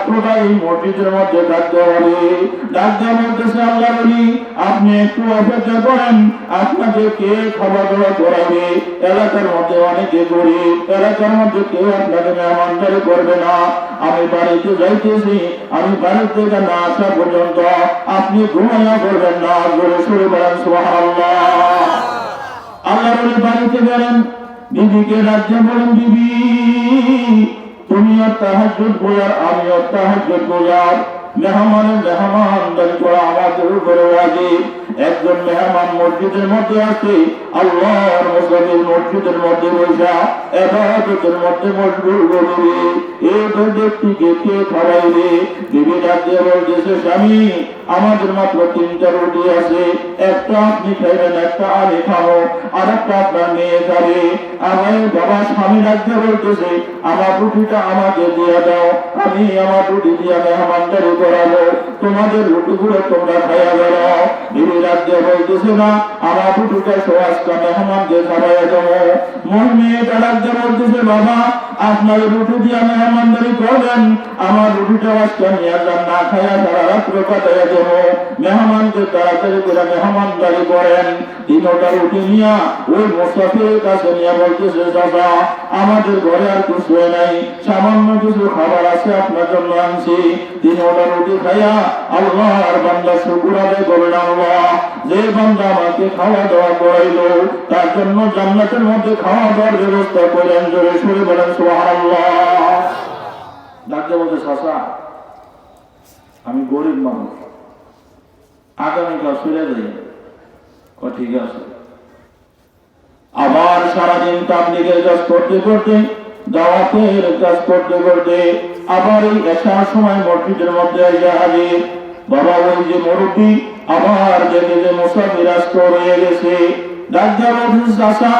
এই মসজিদের মধ্যে থাকতে হবে। ডাক্তার বলতেছে, আল্লাহ বলি আপনি একটু অপেক্ষা করেন, আপনাকে কে খাবার দাবার করাবে? এলাকার মধ্যে অনেকে গরিব, এলাকার মধ্যে কেউ আপনাকে মেহমানদারি করবে না। আমি বাড়িতে যাইতেছি, আমি বাড়ি থেকে না আসা পর্যন্ত আপনি ঘুমাইয়া করবেন না। জোরে সরে বলেন সুবহানাল্লাহ। আল্লাহ বলি বাড়িতে গেলেন, বিবিকে রাজ্যে বলেন, বিবি তুমিও তাহাজ্জুদ গোজার, আমিও তাহাজ্জুদ গোজার। মেহমানদারি করা আমাদের উপরে ওয়াজিব। একজন মেহমান মসজিদের মধ্যে আছে, আল্লাহর মুসাফির মসজিদের মধ্যে বসা ইবাদতের মধ্যে মশগুল করবে। এই ব্যক্তিকে কে খাওয়াইবে? বিবি ডাকতে বলতেছে, স্বামী আমাদের মাত্র 3টা রুটি আছে, একটা আপনি খাইবেন, একটা আমি খাবো, আর একটা আপনার মেয়ে খাবে। আমার বাবা স্বামী ডাকতে বলতেছে, আমার রুটিটা আমাকে দিয়ে দাও, আমি আমার রুটি দিয়ে মেহমানদারি করাবো, তোমাদের রুটিগুলো তোমরা খাইয়া বেড়াও। বিবি ডাকতে বলতেছে, না আমার রুটিটা সোয়াজটা মেহমানকে খাওয়াইয়া দেবো। মেয়েটা ডাকতে বলতেছে, বাবা আপনার রুটি দিয়ে মেহমানদারি করবেন, আমার রুটিটা আজকে নিয়ে যান, না খাইয়া সারা রাত্র কাটাইয়া দেবো। মেহমানকে তাড়াতাড়ি করে মেহমানদারি করেন। 3টা রুটি নিয়ে ওই মুসাফিরের কাছে নিয়ে বলতেছে, দাদা আমাদের ঘরে আর কিছু নাই, সামান্য কিছু খাবার আছে আপনার জন্য আনছি। 3টা রুটি খাইয়া আল্লাহর বান্দা শুকর আদায় করেন, আল্লাহ যে বান্দা আমাকে খাওয়া দাওয়া করাইলো তার জন্য জান্নাতের মধ্যে খাওয়া দাওয়ার ব্যবস্থা করেন। জোরে সরে বলেন সুবহানাল্লাহ। ডাকতে বলতে, চাচা আমি গরিব মানুষ, আগামীকাল ফিরে যাই। ঠিক আছে। আবার সারাদিন তাবলীগের কাজ করতে করতে, দাওয়াতের কাজ করতে করতে আবার এই এশার সময় মসজিদের মধ্যে এসে হাজির। বাবা ওই যে মুরব্বী আবার দেখে যে মুসাফির আজকে রয়ে গেছে। ডাক্তার বলছে, চাচা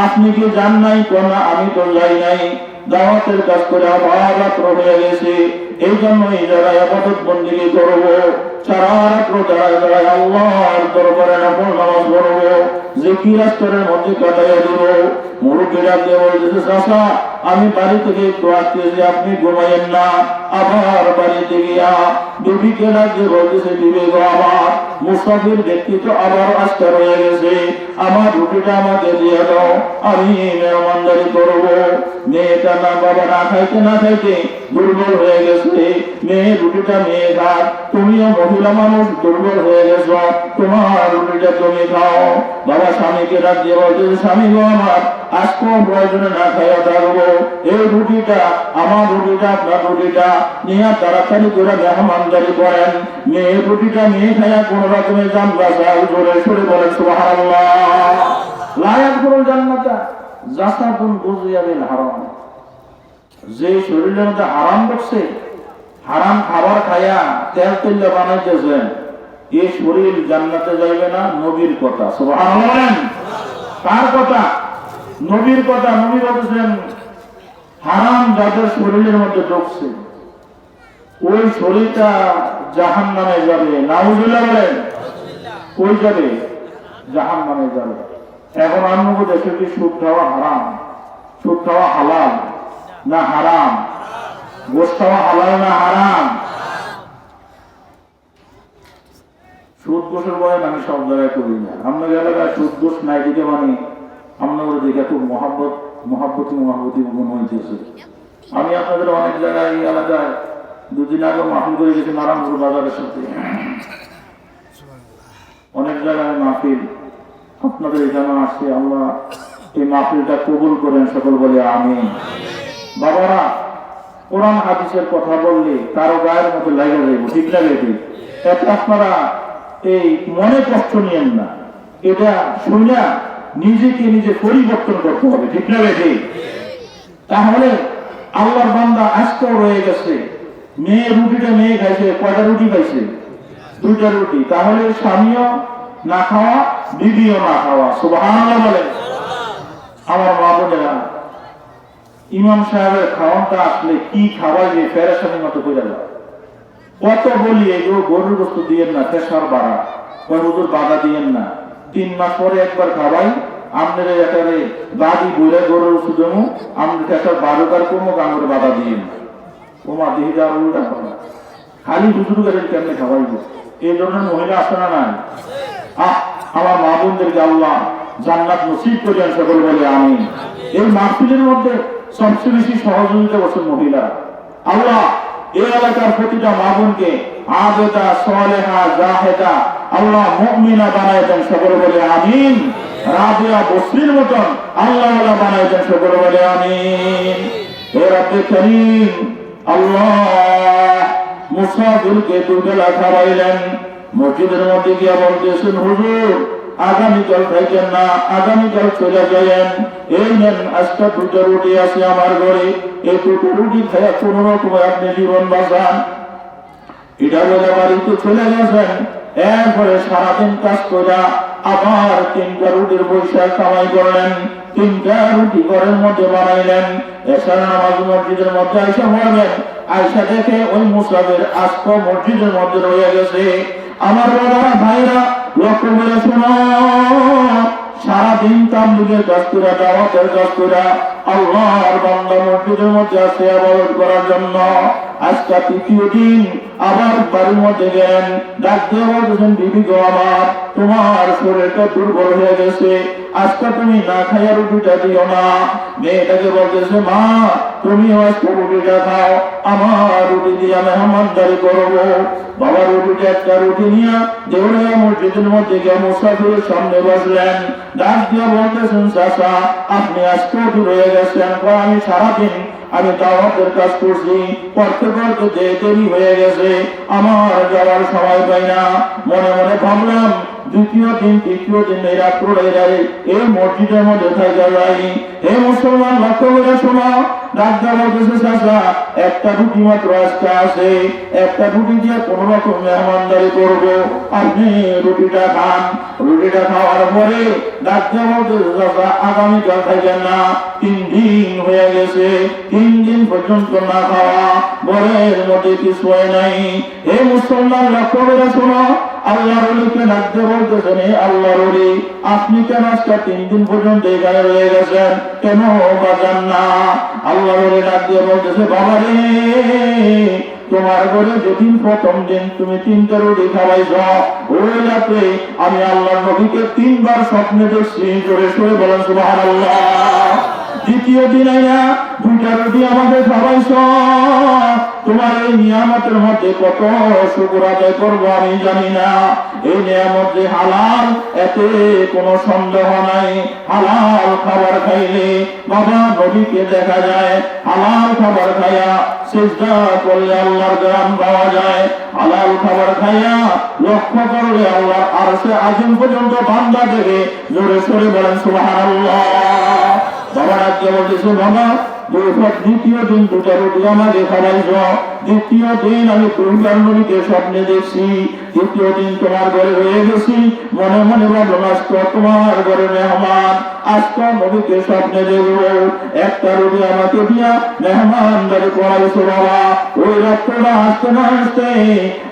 আপনি কি যান নাই? কোনা আমি তো যাই নাই, দাওয়াতের কাজ করে আবার রাত্র হয়ে গেছে, এই জন্য এই জায়গায় ইবাদত বন্দেগী করবো, সারা রাত্র দাঁড়ায় দাঁড়ায় আল্লাহর দরবারে নফল নামাজ পড়বো, জিকির আজকারের মধ্যে কাটাইয়া দিব। মুরব্বীরা দিয়ে বলতেছে, চাচা আমি বাড়ি থেকে একটু আসতেছি, আপনি ঘুমাইয়েন না। আবার বাড়িতে গিয়া বিবিকে ডাকতে বলতেছে, বিবি গো আমার মুসাফির ব্যক্তি তো আবার আজকে রয়ে গেছে, আমার রুটিটা আমাকে দিয়ে দাও, আমি মেহমানদারি করবো। মেয়েটা না বাবা না খাইতে না খাইতে দুর্বল হয়ে গেছে, মেয়ে রুটিটা মেয়ে খাক, তুমিও মহিলা মানুষ দুর্বল হয়ে গেছো, তোমার রুটিটা তুমি খাও। বাবা স্বামীকে ডাক দিয়ে বলতেছে, স্বামী গো আমার আজকে প্রয়োজনে না খাইয়া থাকবো, এই রুটিটা আমার রুটিটা আপনার রুটিটা নিয়ে তাড়াতাড়ি করে মেহমানদারি করেন। মেয়ে রুটিটা মেয়ে খাইয়া কোন রকমের জান বাঁচাও। জোরে সরে বলেন সুবহানাল্লাহ। লা ইয়াদখুলুল জান্নাতা জাসাদুন গুযিয়া বিল হারাম। যে শরীরের মধ্যে হারাম ঢুকছে, হারাম খাবার খায়া তেল তেলে বানাইতেছেন, এই শরীর জান্নাতে যাইবে না। নবীর কথা, সুবহানাল্লাহ। কার কথা? নবীর কথা। নবী বলেছেন, হারাম যাদের শরীরের মধ্যে ঢুকছে ওই শরীরটা জাহান্নামে যাবে। নাউযুবিল্লাহ বলেন। কই যাবে? জাহান্নামে যাবে। এখন অন্য দেশে কি সুদ খাওয়া হারাম? সুদ খাওয়া হালাল না হারাম? গোশ খাওয়া হালাল না হারাম? সুদ গোশের বয়ান আমি সব জায়গায় করি না। আপনার এলাকায় সুদ গোশ নাই দিকে মানে আপনাদের দেখে খুব মহাব্বতী মনে হইতেছে। আমি আপনাদের অনেক জায়গায় এই এলাকায় 2 দিন আগে মাহফিল করে গেছি নারায়ণপুর বাজারের সাথে, অনেক জায়গায় মাহফিল আপনাদের এখানে আসছে। আল্লাহ এই মাহফিলটা কবুল করেন, সকল বলে আমিন। বাবারা কোরআন হাদিসের কথা বললে কারো গায়ের মধ্যে লাগে যাইব, ঠিক লাগে? ঠিক এটা আপনারা এই মনে কষ্ট নিয়েন না, এটা শুনে নিজেকে নিজে পরিবর্তন করতে হবে, ঠিক না? ঠিক তাহলে আল্লাহর বান্দা আজকেও রয়ে গেছে, মেয়ে রুটিটা মেয়ে খাইছে, কয়টা রুটি খাইছে? 2টা রুটি। তাহলে স্বামীও না খাওয়া, বিবিও না খাওয়া। সুবহানাল্লাহ বলেন। আমার মা বোনেরা, ইমাম সাহেবের খাওয়ানটা আসলে কি খাওয়াইবে ফেরেশানির মতো করে যায়। কত বলি এগুলো গরুর বস্তু দিয়েন না, ফেসার বাড়া, কয় হুজুর বাধা দিয়েন না, 3 মাস পরে একবার খাওয়াই, আপনার এটারে দাদি বইলে গরুর ওষুধ দেবো, আমাদের একটা 12 কমুক, আমাদের বাধা দিয়েন না। ওমা দিহিদার উল্টা করা খালি দুপুর গেলেন কেমনে খাওয়াইব এই ধরনের মহিলা আসে না নাই আমার মা বোনদেরকে আল্লাহ জান্নাত নসিব করেন সকল বলে আমি এই মাহফিলের মধ্যে সবচেয়ে বেশি সহযোগিতা করছেন মহিলা আল্লাহ এই এলাকার প্রতিটা মা বোনকে আবেদা সালেহা জাহেদা আল্লাহ মুমিনা বানায় দেন সকল বলে আমিন রাবিয়া বসরির মতন আল্লাহ আল্লাহ বানায় দেন সকল বলে আমিন হে রব্বে করিম আল্লাহ মুসাফিরকে দুবেলা খাওয়াইলেন মসজিদের মধ্যে গিয়া বলতেছেন হুজুর আগামীকাল থাকেন না আগামীকাল চলে যাবেন এই নেন আজকে দুটো রুটি আছে আমার ঘরে এই দুটো রুটি খাইয়া কোন রকম আপনি জীবন বাঁচান এটা বলে বাড়িতে চলে গেছেন এরপরে সারাদিন কাজ করে আবার 3টা রুটির পয়সা কামাই করলেন 3টা রুটি ঘরের মধ্যে বানাইলেন এসার নামাজ মসজিদের মধ্যে আইসা পড়বেন আইসা দেখে ওই মুসাফির আজকে মসজিদের মধ্যে রয়ে গেছে আমার বাবারা ভাইরা লক্ষ্য করে শোনো সারাদিন তাবলীগের কাজ করে দাওয়াতের কাজ করে আল্লাহর বান্দা মসজিদের মধ্যে আসে ইবাদত করার জন্য আজকে 3য় দিন আবার বাড়ির মধ্যে গেলেন ডাক দিয়ে বলতেছেন বিবি গো আমার তোমার শরীরটা দুর্বল হয়ে গেছে আজকে তুমি না খাইয়া রুটিটা দিও না মেয়েটাকে বলতেছে মা তুমি আজকে রুটিটা খাও আমার রুটি দিয়ে মেহমানদারি করবো বাবা রুটিটা একটা রুটি নিয়ে দেউলিয়া মসজিদের মধ্যে গিয়ে মুসাফিরের সামনে বসলেন ডাক দিয়ে বলতেছেন চাচা আপনি আজকে রয়ে গেছেন আমি সারাদিন আমি দাওয়াতের কাজ করছি করতে করতে যে দেরি হয়ে গেছে আমার যাওয়ার সময় পাই না মনে মনে ভাবলাম 2য় দিন 3য় দিন এই রাত্রে এই মসজিদের মধ্যে থাকা যাই হে মুসলমান লক্ষ্য করে শোনো ডাক দেওয়া বলতেছে চাচা একটা রুটি মাত্র আজকে আছে একটা রুটি দিয়ে কোন রকম মেহমানদারি করবো আপনি রুটিটা খান রুটিটা খাওয়ার পরে ডাক দেওয়া বলতেছে চাচা আগামীকাল থাকেন না 3 দিন হয়ে গেছে 3 দিন পর্যন্ত না খাওয়া ঘরের মধ্যে কিছু হয় নাই হে মুসলমান লক্ষ্য করে শোনো আল্লাহর ওলিকে ডাক দিয়ে বলতেছেন আল্লাহর ওলি আপনি কেন আজকে 3 দিন পর্যন্ত এখানে রয়ে গেছেন কেন বাজান না আল্লাহর ওলি ডাক দিয়ে বলতেছে বাবা রে তোমার ঘরে যেদিন প্রথম দিন তুমি 3টা রুটি খাওয়াইছ ওই রাতে আমি আল্লাহর নবীকে 3বার স্বপ্নে দেখছি জোরে সরে বলেন সুবহানাল্লাহ 2য় দিন আইয়া 2টা রুটি আমাকে খাওয়াইছ তোমার এই নিয়ামতের মধ্যে কত শুকর আদায় করবো আমি জানি না এই নিয়ামত যে হালাল এতে কোনো সন্দেহ নাই হালাল খাবার খাইলে বাবা নবীকে দেখা যায় হালাল খাবার খাইয়া সিজদা করলে আল্লাহর গান পাওয়া যায় হালাল খাবার খাইয়া লক্ষ্য করলে আল্লাহর আরশে আজিম পর্যন্ত বান্দা দেখে জোরে সরে বলেন সুবহানাল্লাহ বাবা রাজ্য বলতেছে বাবা 2য় দিন 2টা রুটি আমাকে খাওয়াইছ 2য় দিন আমি তোমার নবীকে স্বপ্নে দেখছি 3য় দিন তোমার ঘরে রয়ে গেছি মনে মনে ভাবলাম আজকে তোমার ঘরে মেহমান আজকে নবীকে স্বপ্নে দেখবো একটা রুটি আমাকে দিয়া মেহমানদারি করাইছো বাবা ওই রাত্রটা আসতে না আসতে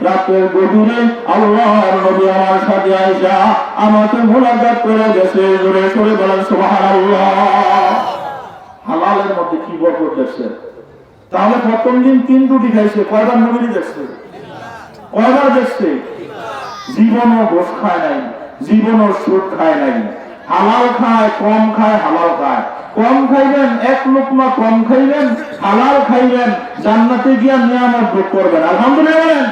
রাতের গভীরে আল্লাহর নবী আমার সাথে আইসা আমাকে মোলাকাত করে গেছে জোরে সরে বলেন সুবহানাল্লাহ হালালের মধ্যে কি বরকত দেখছে তাহলে প্রথম দিন 3 রুটি খাইছে কয়বার নবী দেখছে কয়বার দেখছে জীবনও ঘোষ খায় নাই জীবনও সুদ খায় নাই হালাল খায় কম খায় হালাল খায় কম খাইবেন 1 লোকমা কম খাইবেন হালাল খাইবেন জান্নাতে গিয়া নিয়ামত ভোগ করবেন আলহামদুলিল্লাহ বলেন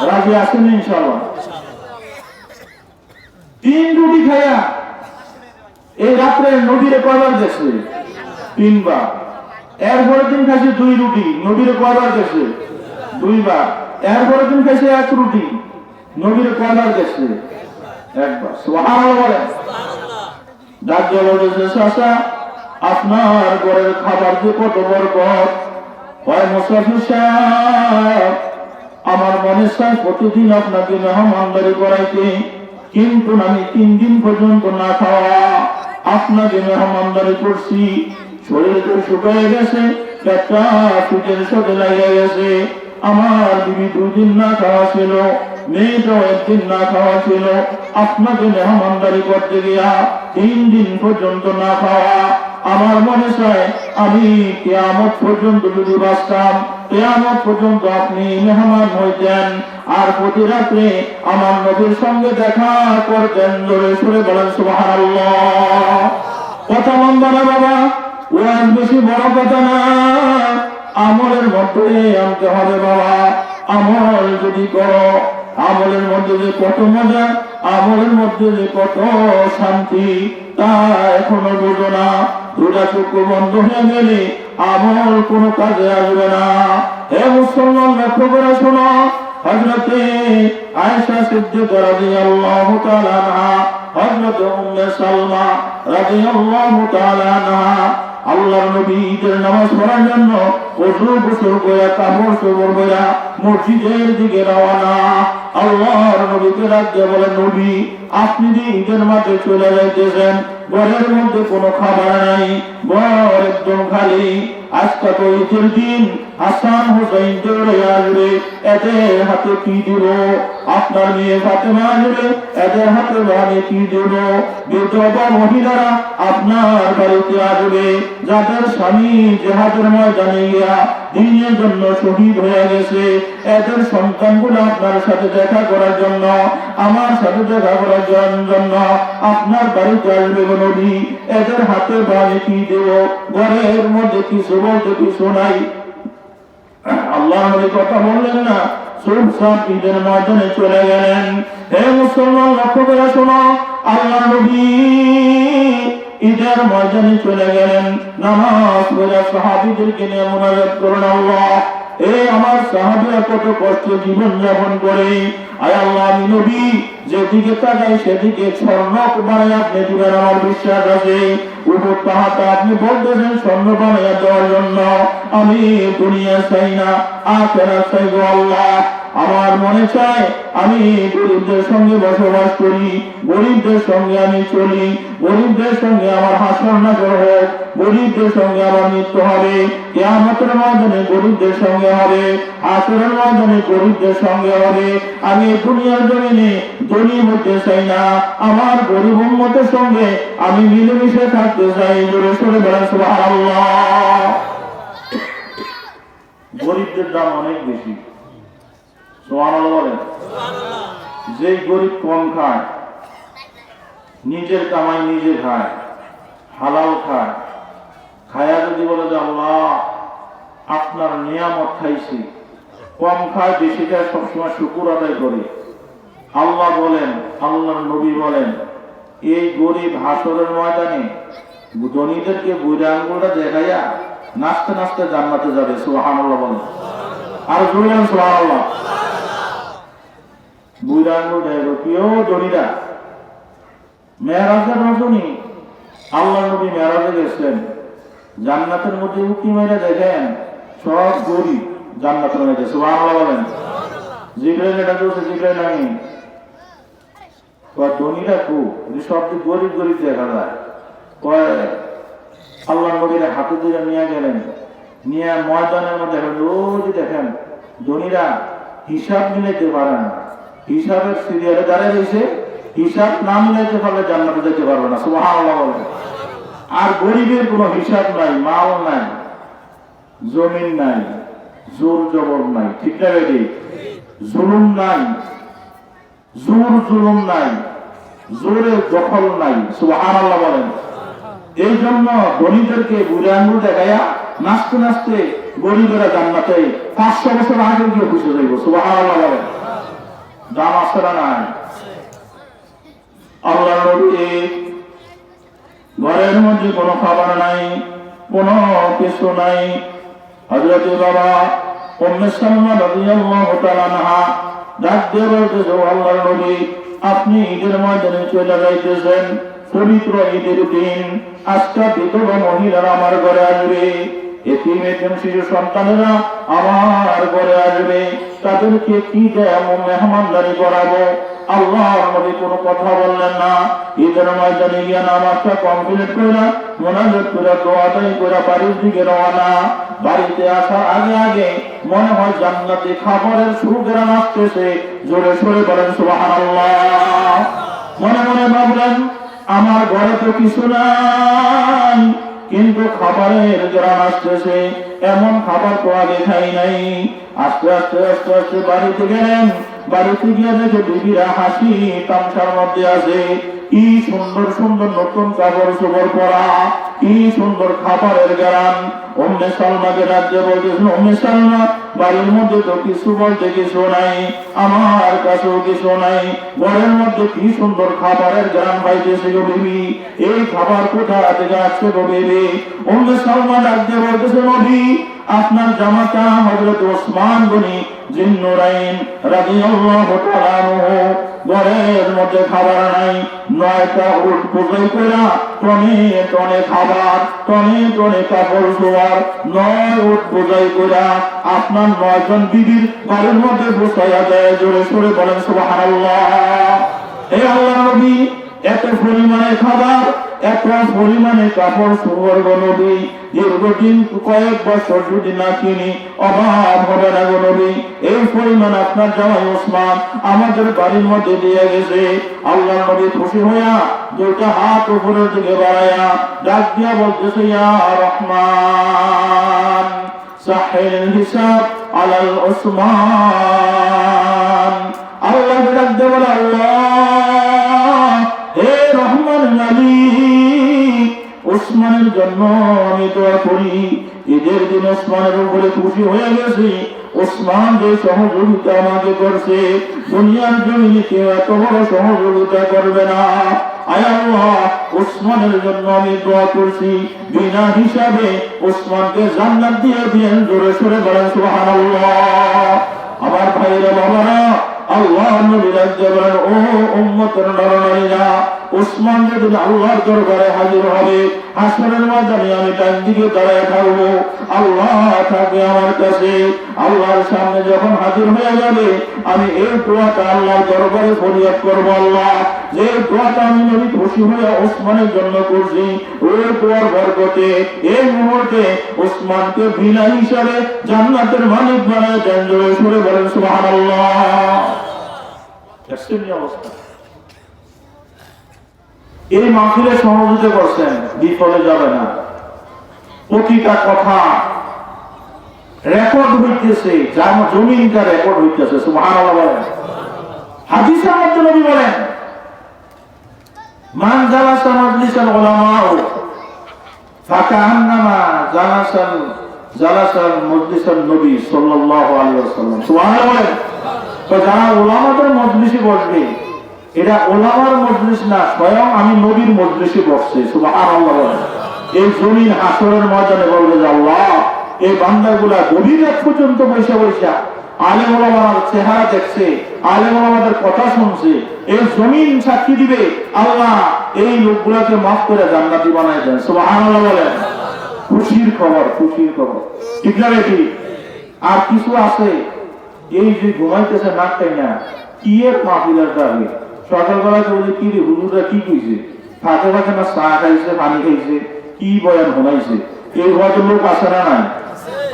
রাজি আছেন ইনশাআল্লাহ 3 রুটি খাইয়া এই রাত্রে নবীরে কয়বার দেখছে 3 বার এরপরের দিন খাইছে 2 রুটি নবীরে কয়বার দেখছে 2 বার এরপরের দিন খাইছে 1 রুটি নবীরে কয়বার দেখছে 1 বার সুবহানাল্লাহ বলেন ডাক দিয়ে বলতেছে চাচা আপনার ঘরের খাবার যে কত বরকত হয় মুসাফির সাহেব আমার মনে চাই প্রতিদিন আপনাকে মেহমানদারি করাইতে কিন্তু আমি 3 দিন পর্যন্ত না খাওয়া আপনাকে মেহমানদারি করছি শরীর তো শুকিয়ে গেছে পেটটা পিঠের সাথে লেগে গেছে আমার বিবি 2 দিন না খাওয়া ছিল মেয়েটাও 1 দিন না খাওয়া ছিল আপনাকে মেহমানদারি করতে গিয়া 3 দিন পর্যন্ত না খাওয়া আমার মনে চায় আমি কিয়ামত পর্যন্ত যদি বাঁচতাম, কিয়ামত পর্যন্ত আপনি মেহমান হইতেন আর প্রতি রাত্রে আমার নবীর সঙ্গে দেখা করতেন। জোরে সুরে বলেন সুবহানাল্লাহ। কথা লম্বা না বাবা, ওয়াজ বেশি বড় কথা না, আমলের মধ্যে আনতে হবে বাবা। আমল যদি করো, আমলের মধ্যে যে কত মজা, আমলের মধ্যে যে কত শান্তি, তা এখনো বুঝো না। দুটা চক্ষু বন্ধ হয়ে গেলে আমল কোনো কাজে আসবে না। হে মুসলমান, লক্ষ্য করে শোনো, হযরতে আয়েশা সিদ্দিকা রাদিয়াল্লাহু তাআলা আনহা, হযরতে উম্মে সালমা রাদিয়াল্লাহু তাআলা আনহা আল্লাহর নবী ঈদের নামাজ পড়ার জন্য ওযু গোসল করে কাপড় চোপড় পরে মসজিদের দিকে রওনা। আল্লাহর নবীকে ডাকতে বলে, নবী আপনি যে ঈদের মাঠে চলে যাইতেছেন, ঘরের মধ্যে কোনো খাবার নাই, ঘর একদম খালি। আজকে তো ঈদের দিন, হাসান হুসাইন দৌড়ে আসবে, এদের হাতে কি দিব? আপনার মেয়ে ফাতেমা আসবে, এদের হাতে আমি কি দেব? বিধবা মহিলারা আপনার বাড়িতে আসবে, যাদের স্বামী জিহাদের ময়দানে গিয়া দ্বীনের জন্য শহীদ হয়ে গেছে, এদের সন্তানগুলো আপনার সাথে দেখা করার জন্য, আমার সাথে দেখা করার জন্য আপনার বাড়িতে আসবে গো নবী, এদের হাতে আমি কি দেব? ঘরের মধ্যে কিছু বলতে কিছু নাই। আল্লাহ নবী কথা বললেন না, চুপচাপ ঈদের ময়দানে চলে গেলেন। হে মুসলমান, লক্ষ্য করে শোনো, আল্লাহ নবী ঈদের ময়দানে চলে গেলেন, নামাজ পড়ে সাহাবীদেরকে নিয়ে মুনাজাত করেন, আল্লাহ আমার সাহাবীরা কত কষ্টে জীবন যাপন করে, আয় আল্লাহ আমি নবী যেদিকে তাকাই সেদিকে স্বর্ণক বানায় আপনি দিবেন, আমার বিশ্বাস আছে। উপর পাহাড়টা আপনি বলতেছেন স্বর্ণ বানাইয়া দেওয়ার জন্য, আমি দুনিয়া চাই না, আখিরাত চাই গো আল্লাহ। আমার মনে চায় আমি গরিবদের সঙ্গে বসবাস করি, গরিবদের সঙ্গে আমি চলি, গরিবদের সঙ্গে আমার হাসর নাজর হোক, গরিবদের সঙ্গে আমার মৃত্যু হবে, কিয়ামতের ময়দানে গরিবদের সঙ্গে হবে, হাসরের ময়দানে গরিবদের সঙ্গে হবে। আমি দুনিয়ার জমিনে ধনী হতে চাই না, আমার গরিব উম্মতের সঙ্গে আমি মিলেমিশে থাকতে চাই। জোরে সোরে বলেন সুবহানাল্লাহ। গরিবদের দাম অনেক বেশি, সুবহানাল্লাহ বলেন। যে গরিব কম খায়, নিজের কামাই নিজে খায়, হালাল খায়, খায়া যদি বলে যে আল্লাহ আপনার নিয়ামত খাইছি, কম খায় বেশি খায়, সবসময় শুকর আদায় করে, আল্লাহ বলেন, আল্লাহর নবী বলেন, এই গরিব হাসরের ময়দানে ধনীদেরকে বুড়া আঙ্গুলটা দেখাইয়া নাচতে নাচতে জান্নাতে যাবে। সুবহানাল্লাহ বলেন, আর বললেন সুবহানাল্লাহ। বুড়া আঙ্গুল দেখো কেউ ধনীরা মেরাজের রজনী আল্লাহ নবী মেরাজে গেছেন, জান্নাতের মধ্যে উঁকি মেরে দেখেন সব গরিব জান্নাতের মধ্যে। সুবহানাল্লাহ বলেন। জিবরাইল এটা বলছে, জিবরাইল আমি ধনীরা খুব সব গরিব গরিব দেখা যায়। আল্লাহ নবীর হাতে ধরে নিয়ে গেলেন, নিয়ে ময়দানের মধ্যে রোজ দেখেন ধনীরা হিসাব মিলাইতে পারে না, হিসাবের সিরিয়ালে দাঁড়িয়ে রয়েছে, হিসাব না মিলাইতে পারলে জান্নাতে যেতে পারবে না। সুবহানাল্লাহ বলেন। আর গরিবের কোনো হিসাব নাই, মাল নাই, জমিন নাই, জোর জবর নাই, ঠিক না বেটি? জুলুম নাই, জোর জুলুম নাই, জোরে দখল নাই। সুবহানাল্লাহ বলেন। এই জন্য গরিবদেরকে বুড়ে আঙ্গুল দেখাইয়া নাচতে নাচতে গরিবেরা জান্নাতে 500 বছর আগে গিয়ে খুশি যাইব। সুবহানাল্লাহ বলেন। দাম আছে না নাই? আল্লাহ নবী ঘরের মধ্যে কোনো খাবার নাই, কোনো কিছু নাই। হযরত বাবা উম্মে সালমা রাদিয়াল্লাহু তাআলা আনহা ডাক দিয়ে বলতেছে, আল্লাহর নবী আপনি ঈদের ময়দানে চলে যাইতেছেন, পবিত্র ঈদের দিন, আজকে বিধবা মহিলারা আমার ঘরে আসবে, এতিম এতিম শিশু সন্তানেরা আমার ঘরে আসবে, তাদেরকে কি দেয় মেহমানদারি করাবো। আল্লাহর নবী কোনো কথা বললেন না। ঈদের ময়দানে গিয়ে নামাজটা কমপ্লিট করে মুনাজাত করে দোয়া আদায় করে বাড়ির দিকে রওনা। বাড়িতে আসার আগে আগে মনে হয় জান্নাতি খাবারের সুঘ্রাণ আসতেছে। জোরে সোরে বলেন সুবহানাল্লাহ। মনে মনে ভাবলেন আমার ঘরে তো কিছু নাই, কিন্তু খাবারের গ্রাম আসতেছে, এমন খাবার তো আগে খাই নাই। আস্তে আস্তে আস্তে আস্তে বাড়িতে গেলেন, বাড়িতে গিয়ে দেখে বিবিরা হাসি তামসার মধ্যে আছে। কি সুন্দর সুন্দর নতুন কাপড় চোপড় পরা, কি সুন্দর খাবারের গ্রাম। উম্মে সালমাকে রাজ্যে বলতেছেন, উম্মে সালমা, বাড়ির মধ্যে তো কিছু বলতে কিছু নাই, আমার কাছেও কিছু নাই, ঘরের মধ্যে কি সুন্দর খাবারের গ্রাম পাইতেছে গো বিবি, এই খাবার কোথা থেকে আসছে গো বিবি? উম্মে সালমা রাজ্যে বলতেছে, নবী, আপনার জামাতা হযরত ওসমান গনি জিন্নুরাইন রাদিয়াল্লাহু তাআলা আনহু ঘরের মধ্যে খাবার নাই, 9টা উট বোঝাই কইরা টনে টনে খাবার, টনে টনে কাপড় চোপড়, 9 উট বোঝাই কইরা আপনার 9 জন বিবির বাড়ির মধ্যে বসাইয়া দেয়। জোরে সোরে বলেন সুবহানাল্লাহ। হে আল্লাহর নবী, এত পরিমাণে খাবার, এত পরিমাণে কাপড় চোপড় গো নবী, দীর্ঘদিন কয়েক বছর যদি না কিনি অভাব হবে না গো নবী। এই পরিমাণ আপনার জামাই ওসমান আমাদের বাড়ির মধ্যে দিয়ে গেছে। আল্লাহর নবী খুশি হইয়া 2টা হাত উপরের দিকে বাড়াইয়া ডাক দিয়া বলতেছে, ইয়া রহমান সাহিল হিসাব আলাল ওসমান। আল্লাহ ডাক দিয়ে বলে, আল্লাহ, হে রহমান মালিক, ওসমানের জন্য আমি দোয়া করি। ঈদের দিন ওসমানের উপরে খুশি হয়ে গেছি। ওসমান যে সহযোগিতা আমাকে করছে, দুনিয়ার জমিনে কেউ এত বড় সহযোগিতা করবে না। আয় আল্লাহ, ওসমানের জন্য আমি দোয়া করছি, বিনা হিসাবে ওসমানকে জান্নাত দিয়ে দিয়েন। জোরে সোরে বলেন সুবহানাল্লাহ। আমার ভাইরা বাবারা, আল্লাহ নবী রাজ্যে বলেন, ও উম্মতের নরনারীরা, ওসমান যেদিন আল্লাহর দরবারে হাজির হবে, হাসরের ময়দানে আমি ডান দিকে দাঁড়ায় থাকবো, আল্লাহ থাকবে আমার কাছে। আল্লাহর সামনে যখন হাজির হয়ে যাবে, আমি এই দোয়াটা আল্লাহর দরবারে ফরিয়াদ করবো, আল্লাহ, যে দোয়াটা আমি নবী খুশি হয়ে ওসমানের জন্য করছি, ওই দোয়ার বরকতে এই মুহূর্তে ওসমানকে বিনা হিসাবে জান্নাতের মালিক বানায় দেন। জোরে সোরে বলেন সুবহানাল্লাহ। অবস্থা এই মাহফিলে সহযোগিতা করছেন, বিফলে যাবে না। প্রতিটা কথা রেকর্ড হইতেছে, জমিনটা রেকর্ড হইতেছে। সুবহানাল্লাহ বলেন। হাদিসের মধ্যে নবী বলেন, মান জালাসা মাজলিসাল উলামা ফাকান্নামা জালাসাল মাজলিসান নবী সাল্লাল্লাহু আলাইহি ওয়াসাল্লাম। সুবহানাল্লাহ বলেন। তো যারা উলামাদের মজলিসে বসবে, এটা ওলামার মজলিস না, স্বয়ং আমি নবীর মজলিসে বসছে। সুবহানাল্লাহ বলেন। এই জমিন হাসরের ময়দানে বলবে যে, আল্লাহ, এই বান্দাগুলা গভীর রাত পর্যন্ত বসে বসে আলেম ওলামার চেহারা দেখছে, আলেম ওলামাদের কথা শুনছে। এই জমিন সাক্ষী দিবে, আল্লাহ এই লোকগুলাকে মাফ করে জান্নাতি বানায় দেন। সুবহানাল্লাহ বলেন। খুশির খবর, খুশির খবর, ঠিক না বেটি? আর কিছু আছে, এই যে ঘুমাইতেছে নাকটাই না, কি এর মাহফিলের দাবি, সকালবেলা বলি কি রে হুজুররা কি কইছে, ফাঁকে ফাঁকে না চা খাইছে, পানি খাইছে, কি বয়ান শোনাইছে, এই ভদ্র লোক আছে না নাই?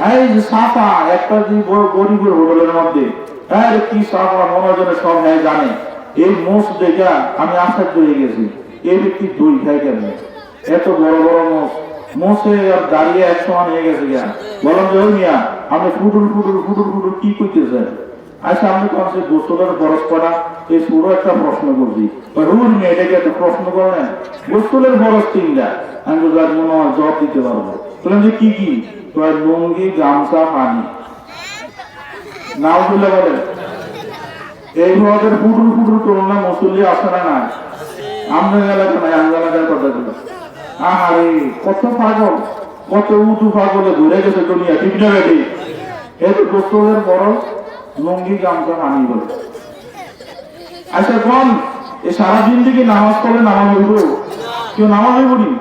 এই যে সাফা একটা যে গরিবের হোটেলের মধ্যে, হ্যাঁ কি সাফা মনোজনে সব হ্যাঁ জানে। এই মোষ দেখা আমি আশ্চর্য হয়ে গেছি, এই ব্যক্তি দই খাই কেন? এত বড় বড় মোষ, মোষে দাঁড়িয়ে 100 নিয়ে গেছে গা। বললাম যে, ওই মিয়া আপনি ফুটুর ফুটুর ফুটুর ফুটুর কি করতেছেন? আচ্ছা, আপনি কমসে গোসলের বরফ করা এই পুরো একটা প্রশ্ন করছি, রুল নিয়ে এটাকে একটা প্রশ্ন করেন, গোসলের বরফ 3টা, আমি মনে হয় জবাব দিতে পারবো। বললাম যে কি কি? লুঙ্গি, গামছা, পানি। নাও বলে বলেন, এই ভাবে ফুটুর ফুটুর করুন না, মুসল্লি আসে না নাই? আমাদের এলাকা নাই, আমাদের এলাকার কথা ছিল। আহারে কত পাগল, কত উঁচু পাগলে ঘুরে গেছে দুনিয়া, ঠিক না বেটি? এই তো গোসলের বরফ, লুঙ্গি, গামছা, পানি বলে। আচ্ছা কোন এই সারাদিন থেকে নামাজ পড়লে নামাজ হইব? কেউ নামাজ হইবনি?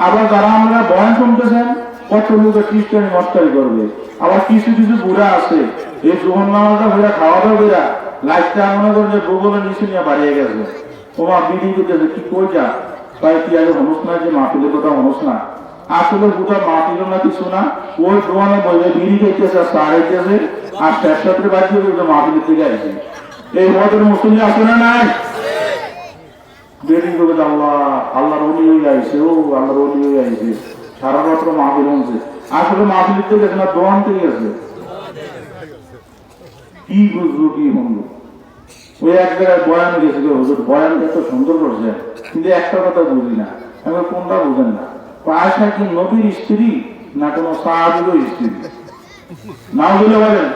আবার যারা আমরা বয়ান শুনতেছেন, কত লোকের খ্রিস্টানি মস্তারি করবে। আবার কিছু কিছু বুড়া আছে, এই জোহর নামাজটা হইয়া খাওয়া দাওয়া বেরা লাইটটা মনে করে যে ভূগোলের নিচে নিয়ে বাড়িয়ে গেছে। তোমার বিধি করতেছে, কি কই যা তাই কি আগে হনুস না, যে মাহফিলের কথা হনুস না? আসলে গোটা মাহফিল না কিছু না, ওই দোকানে বলে বিড়ি খাইতেছে, চা খাইতেছে, আর শেষরাত্রে বাড়ি করে মাহফিলের থেকে আসছে। এই মতের মুসলিম আছে না নাই? বেরিয়ে করে আল্লাহ আল্লাহর ওলি হয়ে আইছে, ও আল্লাহর ওলি হয়ে আইছে, সারা রাত্র মাহফিল হচ্ছে, আসলে মাহফিল থেকে গেছে না দোয়ান থেকে গেছে, কি বুঝবো কি বলবো। ওই এক জায়গায় বয়ান গেছে, হুজুর বয়ান এত সুন্দর করছে, কিন্তু একটা কথা বুঝি না, আমি কোনটা বুঝেন না, আয়েশা কি নবীর স্ত্রী না কোনো সাহাবীর স্ত্রী? না বলে বলেন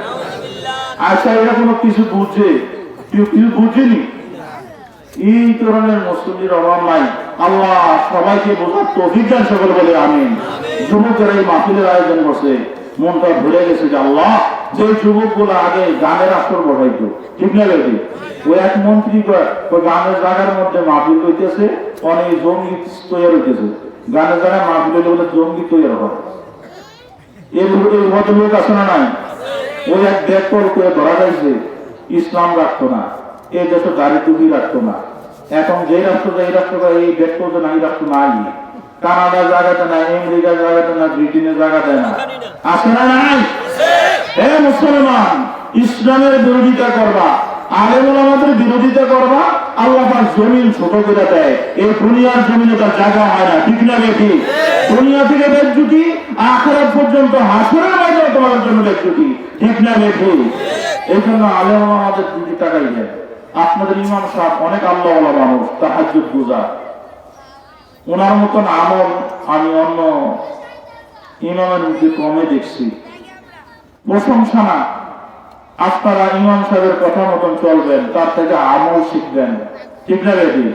আয়েশা এরা কোনো কিছু বুঝে, কিছু বুঝেনি। এই ধরনের মুসলিমের অভাব নাই। আল্লাহ সবাইকে বোঝার তৌফিক দান সকল বলে আমিন। যুবকেরা এই মাহফিলের আয়োজন করছে, মনটা ভরে গেছে যে আল্লাহ, যে যুবকগুলো আগে গানের আসর বসাইতো, ঠিক না বেশি, ওই এক মন্ত্রী ওই গানের জায়গার মধ্যে মাহফিল হইতেছে, অনেক জঙ্গি তৈরি হইতেছে, গানের জায়গায় মাহফিল হইলে বলে জঙ্গি তৈরি হয়। এই ভদ্রলোক আছে না নাই? ওই এক দেখপর করে ধরা যাইছে, ইসলাম রাখতো না, এই দেশে দাড়ি টুপি রাখতো না। এখন যে রাষ্ট্রটা এই রাষ্ট্রটা এই দেখতো না, এই রাষ্ট্র নাই, কানাডার জায়গাতে নাই, আমেরিকার জায়গাতে না, ব্রিটেনের জায়গাতে না, আছে না নাই? হে মুসলমান, ইসলামের বিরোধিতা করবা, আলেম ওলামাদের বিরোধিতা করবা, আল্লাহ পাক জমিন ছোট করে দেয়। এই দুনিয়ার জমিনে তার জায়গা হয় না, ঠিক না বেশি? দুনিয়া থেকে বেজ্জুতি, আখিরাত পর্যন্ত হাসরের ময়দানে তোমাদের জন্য বেজ্জুতি, ঠিক না বেশি? এই জন্য আলেম ওলামাদের দিকে তাকাই দেয়। আপনাদের ইমাম সাহেব অনেক আল্লাহওয়ালা মানুষ, তাহাজ্জুদ গুজার, ওনার মতন আমল আমি অন্য ইমামের মধ্যে কমে দেখছি। প্রশংসা না, আপনারা ইমাম সাহেবের কথা মতন চলবেন, তার থেকে আমল শিখবেন, ঠিক না বেশি?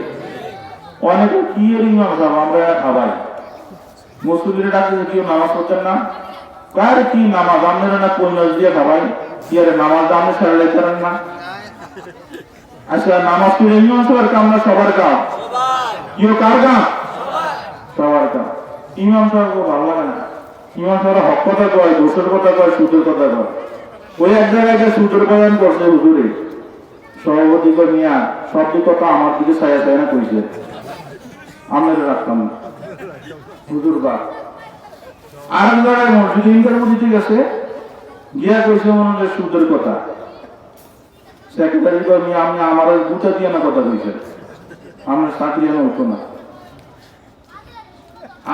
অনেকে কি এর ইমাম সাহেব আমরা খাবাই, মুসলিমের ডাকে কেউ নামাজ পড়তেন না, কার কি নামাজ আপনারা না কোন নজ দিয়ে খাবাই, কি আরে নামাজ আপনি সারাই করেন না? আচ্ছা নামাজ পড়ে ইমাম সাহেবের কাম না সবার কাম? কেউ কার কাম? সবার কাম। ইমাম সাহেব ভালো লাগে না, ইমাম সাহেব হক কথা কয়, দোষের কথা কয়, সুদের কথা কয়। ওই এক জায়গায় সুদের বয়ান করছে হুজুরে, সভাপতি নিয়া সব দিক কথা আমার দিকে ছায়া ছায়া না কইছে, আমরা রাখতাম না হুজুর বা। আর এক জায়গায় মসজিদ ইনকার মসজিদে গেছে, গিয়া কইছে মনে হয় সুদের কথা, সেক্রেটারি নিয়ে আমি আমার গুটা দিয়ে না কথা কইছে, আমার চাকরি এনে হতো না।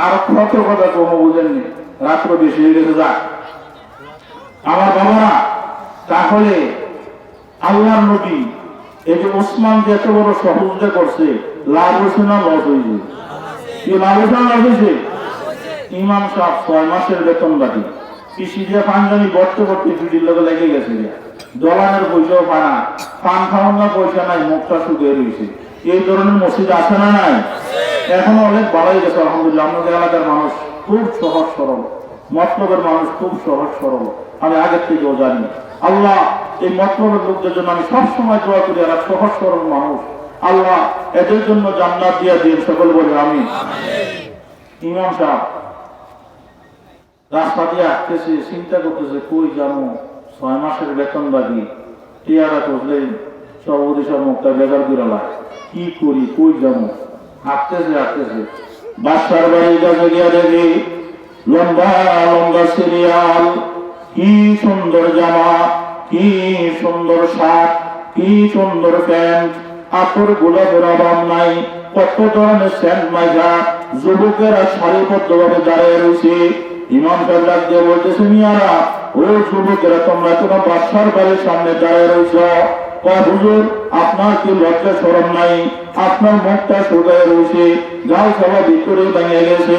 আর কত কথা কোনো বুঝেননি, রাত্র বেশি হয়ে গেছে। যাক আমার বাবারা, তাহলে আল্লাহর নবী এই যে ওসমান যে এত বড় সহযোগিতা করছে, লাভ হয়েছে না লস হয়েছে? কি লাভ হয়েছে না লস হয়েছে? ইমাম সাহেব 6 মাসের বেতন বাকি, কৃষি দিয়ে পাঞ্জাবি বর্তে বর্তে পিটির লোকে লেগে গেছে, দলানের পয়সাও পায় না, পান খাওয়ানোর পয়সা নাই, মুখটা শুকিয়ে রয়েছে। এই ধরনের মসজিদ আছে না নাই? এখনো অনেক বাড়াই গেছে আলহামদুলিল্লাহ। আমাদের এলাকার মানুষ খুব সহজ সরল, মতলবের মানুষ খুব সহজ সরল, আমি আগের থেকেও জানি। আল্লাহ এই মতলবের লোকদের জন্য আমি সবসময় দোয়া করি, এরা সহজ সরল মানুষ, আল্লাহ এদের জন্য জান্নাত দিয়া দিন, সকল বলে আমি। ইমাম সাহেব রাস্তা দিয়ে আসতেছে, চিন্তা করতেছে কই যাবো, 6 মাসের বেতন বাকি, টিয়ারা করলে সভাপতি সব মুখটা বেজার করে লাগে, কি করি কই যাবো, হাঁটতেছে হাঁটতেছে, বাসার বাড়ির কাছে গিয়া দেখি লম্বা লম্বা সিরিয়াল, কি সুন্দর জামা, কি সুন্দর শার্ট, কি সুন্দর প্যান্ট, আতর গোলাপের অভাব নাই, কত ধরনের স্যান্ড মাইজা, যুবকেরা সারিবদ্ধ ভাবে দাঁড়িয়ে রয়েছে। ইমাম সাহেব ডাক দিয়ে বলতেছে, মিয়ারা ও যুবকেরা তোমরা কেন বাদশার বাড়ির সামনে দাঁড়িয়ে রয়েছ? হুজুর আপনার কি লজ্জা শরম নাই? আপনার মুখটা শুকায় রয়েছে, গাল সভা ভিতরে ভেঙে গেছে,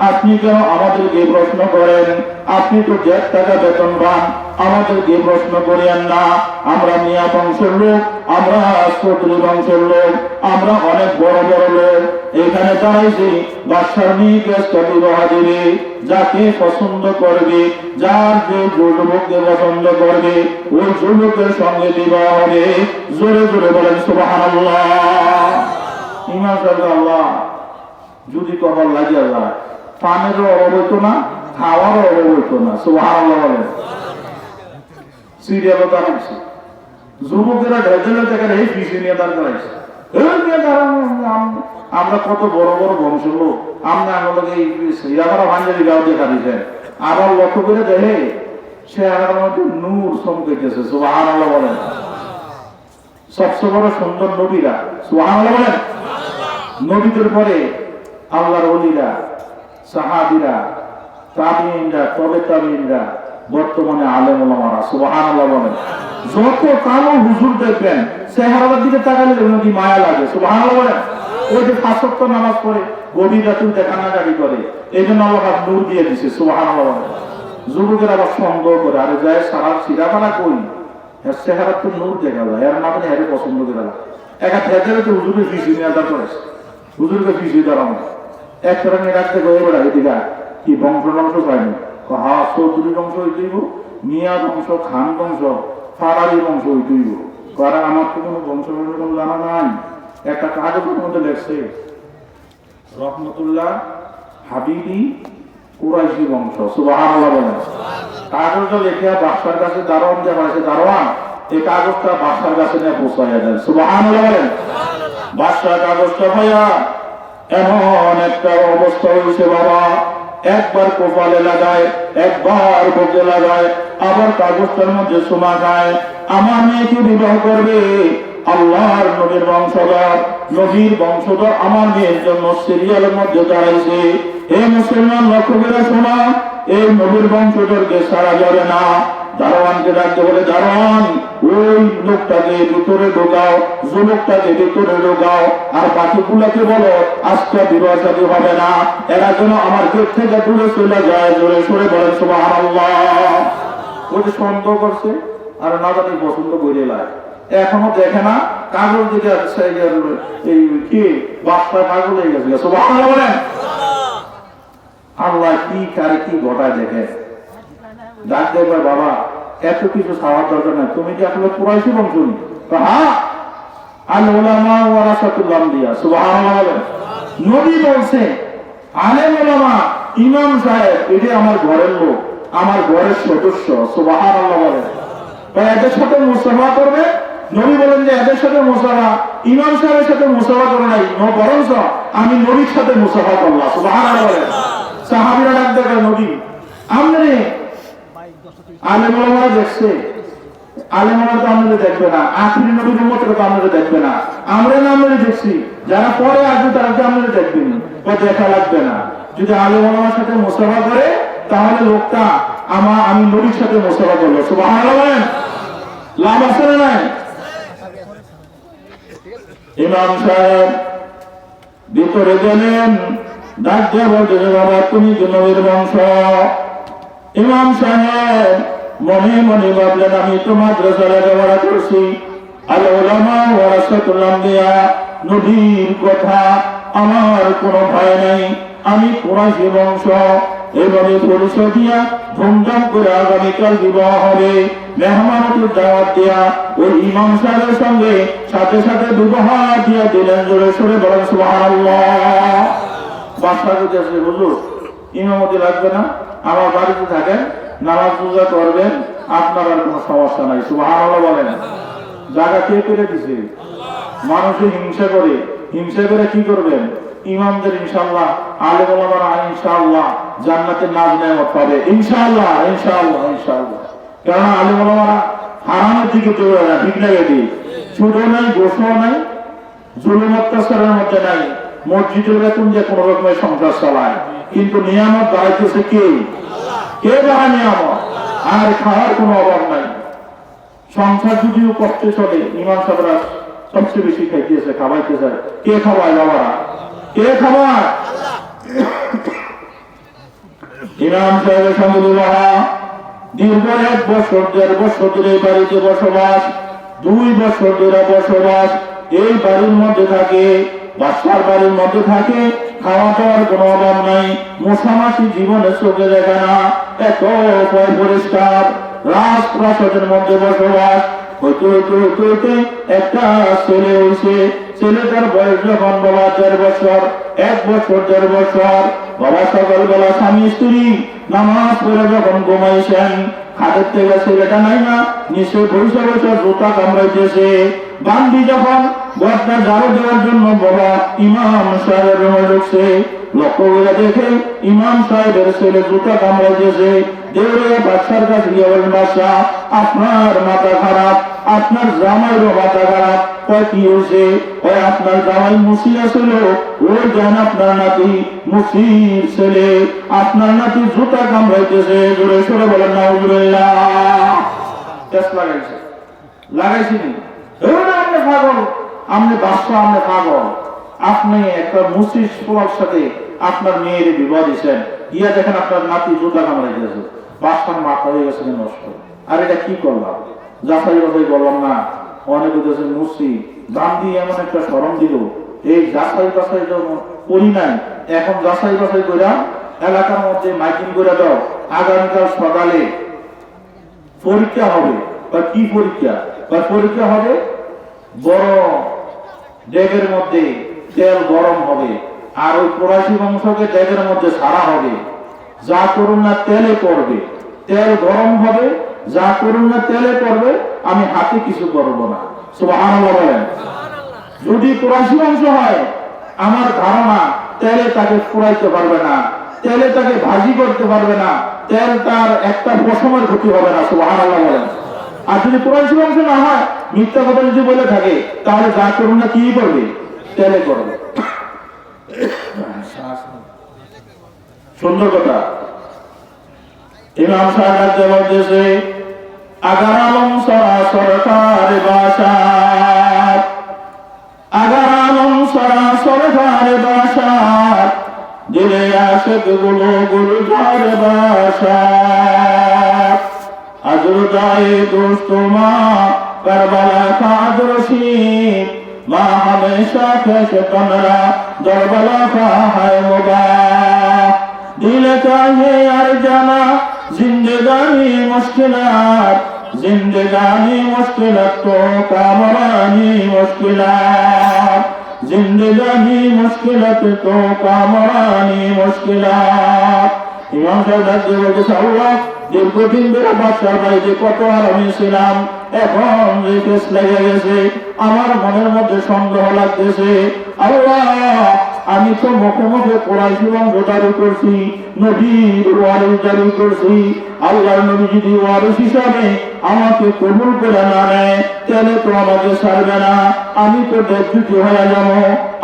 আপনি কেন আমাদেরকে প্রশ্ন করেন? আপনি তো 1.5 টাকা বেতন পান, আমাদেরকে প্রশ্ন করেন না। আমরা মিয়া বংশের লোক, আমরা চৌধুরী বংশের লোক, আমরা অনেক বড় বড় লোক, এখানে দাঁড়াইছি বাদশার মেয়েকে বিবাহ দিবে, যাকে পছন্দ করবে, যার যে যুবককে পছন্দ করবে ওই যুবকের সঙ্গে বিবাহ হবে। জোরে জোরে বলেন সুবহানাল্লাহ। ইমাম সাহেব আল্লাহ যদি কপাল লাগিয়া যায়, পানেরও অভাব হইতো না, খাওয়ারও অভাব হইতো না, সুবহানাল্লাহ বলেন। সিরিয়ালও দাঁড়াইছে, যুবকেরা ঢেলে দেখেন এই পিছিয়ে নিয়ে দাঁড় করাইছে, আমরা কত বড় বড় বংশ লোক, আমরা আমাদের এই সিরাপাড়া ভাঞ্জারি গাঁও দেখা দিয়েছে, আবার লক্ষ্য করে দেখে সে আমার মধ্যে নূর চমকাইতেছে, সুবহানাল্লাহ বলেন। সবচেয়ে বড় সুন্দর নবীরা, সুবহানাল্লাহ বলেন। নবীদের পরে আল্লাহর ওলিরা, সাহাবীরা, তাবিঈনরা, তবে তাবিঈনরা, বর্তমানে আলেম ওলামারা, সুবহানাল্লাহ বলেন। যত কালো হুজুর দেখবেন চেহারার দিকে তাকালে দেখবেন কি মায়া লাগে, সুবহানাল্লাহ বলেন। ওই যে 5 ওয়াক্ত নামাজ পড়ে গভীর রাতে কান্নাকাটি করে, এই জন্য আল্লাহ নূর দিয়ে দিছে, সুবহানাল্লাহ বলেন। যুবকের আবার সন্দেহ করে, আরে যায় সারা সিরাপানা কই, এর চেহারা তো নূর দেখা যায়, এর না হেরে পছন্দ করে না। একা থেজের তো হুজুরের ফিসি নিয়ে আদার করেছে, হুজুরকে ফিসি দাঁড়ানো এক ধরনের রাখতে গিয়ে বেড়া এদিকা কি বংশ টংশ পায়নি, হা চৌধুরী বংশ হইতেইব, মিয়া বংশ, খান বংশ, ফারারি বংশ হইতেইব। কারণ আমার তো কোনো বংশ কোনো জানা নাই। একটা কাগজের মধ্যে লেখছে রহমতুল্লাহ হাবিবি কুরাইশি বংশ, সুবহানাল্লাহ বলেন। কাগজটা লেখে বাদশার কাছে দারোয়ান যে পাইছে, দারোয়ান এই কাগজটা বাদশার কাছে নিয়ে পৌঁছাইয়া দেন, সুবহানাল্লাহ বলেন। বাদশা কাগজটা ভাইয়া এমন একটা অবস্থা হয়েছে বাবা, একবার কপালে লাগায়, একবার বুকে লাগায়, আবার কাগজটার মধ্যে সোমা খায়। আমার মেয়েকে বিবাহ করবে আল্লাহর নবীর বংশধর, নবীর বংশধর আমার মেয়ের জন্য সিরিয়ালের মধ্যে দাঁড়াইছে। এই মুসলমান লক্ষ্য করে শোনা, এই নবীর বংশধরকে সারা যাবে না। দারোয়ানকে ডাকতে বলে, দারোয়ান ওই লোকটাকে ভিতরে ঢোকাও, যুবকটাকে ভিতরে ঢোকাও, আর বাকিগুলাকে বলো আজকে বিবাহ শাদী হবে না, এরা যেন আমার গেট থেকে দূরে চলে যায়। জোরে সরে বলেন সুবহানাল্লাহ। ওই যে সন্দেহ করছে আর না জানি পছন্দ করে লাগে, এখনো দেখে না কাগজ দিকে এই কি বাচ্চা পাগল হয়ে গেছে, সুবহানাল্লাহ বলেন। আল্লাহ কি কারে কি ঘটায় দেখে। ডাক দেখবে বাবা এত কিছু খাওয়ার দরকার নাই, তুমি কি আসলে কুরাইশি বংশ? হ্যাঁ, আল উলামা ওয়ারাসাতুল আমবিয়া, সুবহানাল্লাহ বলেন। নবী বলছে আলেম উলামা ইমাম সাহেব এটা আমার ঘরের লোক, আমার ঘরের সদস্য, সুবহানাল্লাহ বলেন। এদের সাথে মুসাফা করবে, নবী বলেন যে এদের সাথে মুসাফা ইমাম সাহেবের সাথে মুসাফা করে নাই, বরঞ্চ আমি নবীর সাথে মুসাফা করলাম, সুবহানাল্লাহ বলেন। সাহাবীরা ডাক দেখে নবী আমনে আলেম ওলামারা দেখছে, আলেম ওলামা তো আমাদের দেখবে না, আখিরি নবীর উম্মতরা তো আমাদের দেখবে না, আমরা না আমরা দেখছি, যারা পরে আসবে তারা তো আমাদের দেখবে না, দেখা লাগবে না। যদি আলেম ওলামার সাথে মুসাফা করে তাহলে লোকটা আমি নবীর সাথে মুসাফা করলো, সুবহানাল্লাহ বলেন। লাভ আছে না নাই? ইমাম সাহেব ভিতরে গেলেন, ডাক দিয়ে বলতে বাবা তুমি কি নবীর বংশ? ইমাম সাহেব মনে মনে ভাবলেন আমি তো মাদ্রাসা লেখাপড়া করছি, আল উলামা ওয়ারাসাতুল আমবিয়া, নবীর কথা আমার কোনো ভয় নাই, আমি কুরাইশি বংশ। এবারে পরিচয় দিয়া ধুমধাম করে আগামীকাল বিবাহ হবে, মেহমানদের দাওয়াত দিয়া ওই ইমাম সাহেবের সঙ্গে সাথে সাথে বিবাহ দিয়া দিলেন। জোরে সরে বলেন সুবহানাল্লাহ। বাদশা কাছে হুজুর ইমামতি লাগবে না, আমার বাড়িতে থাকেন, নামাজ পূজা করবেন, আপনার আর কোনো সমস্যা নাই, সুবহানাল্লাহ বলেন। জায়গা কে করে দিছে? মানুষে হিংসা করে, হিংসা করে কি করবেন? ইমামদের ইনশাআল্লাহ, আলেম ওলামারা ইনশাআল্লাহ জান্নাতের নাজ নেয়ামত পাবে, ইনশাআল্লাহ ইনশাআল্লাহ ইনশাআল্লাহ। কারণ আলেম ওলামারা হারামের দিকে দৌড়ায় না, ঠিক লাগে দিই, সুদও নাই, গোসও নাই, জুলুম অত্যাচারের মধ্যে নাই, মসজিদের বেতন যে কোন রকমের সংসার চালায়, কিন্তু নিয়ামত বাড়াইতেছে কে? কে বাড়ায় নিয়ামত? আর খাওয়ার কোনো অভাব নাই। সংসার যদিও কষ্টে চলে, ইমাম সাহেবরা সবচেয়ে বেশি খাইতেছে, খাওয়াইতেছে। কে খাওয়ায় বাবারা? কে খাওয়ায়? ইমাম সাহেবের সঙ্গে বিবাহ, দীর্ঘ 1 বছর 1.5 বছর ধরে বাড়িতে বসবাস, 2 বছর ধরে বসবাস এই বাড়ির মধ্যে থাকে, বাদশার বাড়ির মধ্যে থাকে, খাওয়া দাওয়ার কোনো অভাব নাই, মশামাছি জীবনে চোখে দেখে না, এত পরিষ্কার, রাজপ্রাসাদের মধ্যে বসবাস। হইতে হইতে হইতে হইতে একটা ছেলে হয়েছে, ছেলেটার বয়স যখন বাবা 1.5 বছর, 1 বছর 1.5 বছর, বাবা সকালবেলা স্বামী স্ত্রী নামাজ পড়ে যখন ঘুমাইছেন, হাতের থেকে ছেলেটা নাই না, নিচে বসে বসে জুতা কামড়াইতেছে। বান্দি যখন ঘরটা ঝাড়ু দেওয়ার জন্য বাবা ইমাম সাহেবের রুমে ঢুকছে, লক্ষ্য করে দেখে ইমাম সাহেবের ছেলে জুতা কামড়াইতেছে। দেউরে বাদশার কাছে গিয়ে বলেন, বাদশা আপনার মাথা খারাপ, আপনার জামাইরও মাথা খারাপ। কি হয়েছে? আপনার জামাই মুসি আসল, ওই যান আপনার নাতি মুসির ছেলে, আপনার নাতি জুতা কামড়াইতেছে। জোরে সরে বলেন নাউজুবিল্লাহ। লাগাইছে লাগাইছি আপনি পাগল, আপনি বাদশা, আপনি পাগল। আপনি একটা মুসির পোলার সাথে আপনার মেয়ের বিবাহ দিচ্ছেন, গিয়া দেখেন আপনার নাতি জুতা কামড়াইতেছে। বাদশার মাথা হয়ে গেছে নষ্ট। আর এটা কি করলাম? যাচাই বাছাই বললাম না। অনেকে দেশে মুসি দাম দিয়ে এমন একটা শরম দিল, এই যাচাই বাছাই করি নাই, এখন যাচাই বাছাই করে এলাকার মধ্যে মাইকিং করে দাও, আগামীকাল সকালে পরীক্ষা হবে। কি পরীক্ষা? পরীক্ষা হবে, বড় ডেগের মধ্যে তেল গরম হবে, আর ওই প্রবাসী বংশকে ডেগের মধ্যে ছাড়া হবে। যা করুন না তেলে পড়বে, তেল গরম হবে, যা করুন না তেলে পড়বে, আমি হাতে কিছু করবো না। সুবহানাল্লাহ বলেন। যদি প্রবাসী বংশ হয়, আমার ধারণা তেলে তাকে ফুরাইতে পারবে না, তেলে তাকে ভাজি করতে পারবে না, তেল তার একটা পশমের ক্ষতি হবে না। সুবহানাল্লাহ বলেন। আর যদি প্রবাসী বংশ না হয়, মিথ্যা কথা যদি বলে থাকে, তাহলে যা করুন না কি করবে? তেলে করবে। সুন্দর কথা। ইমাম সাহেব বলতেছে, अगर आलम सरकार बाशात, अगर आलम सरकार बाशात, दिले आशिक गुलो गुलजार बाशात, अजरुदाए दोस्तों माँ करबला का अजरशी, माँ हमेशा कैसे कमरा दरबला का है मुबा, दिल का ये यार जाना जिंदगानी मुश्किलात, जिंदगानी मुश्किलात तो कामरानी मुश्किलात, जिंदगानी मुश्किलात तो कामरानी मुश्किलात। ইমাম সাহেব রাজ্য বলতেছে, আল্লাহ দীর্ঘদিন ধরে বাদশার বাড়িতে কত আরামে ছিলাম, এখন যে কেস লেগে গেছে, আমার মনের মধ্যে সন্দেহ লাগতেছে। আল্লাহ আমি তো মুখে মুখে কোরআশি বংশ দাবি করছি, নবীর ওয়ারিস দাবি করছি। আল্লাহর নবী যদি ওয়ারিস হিসাবে আমাকে কবুল করে না নেয়, তাহলে তো আমাকে ছাড়বে না, আমি তো দেবজুতি হয়ে যাব,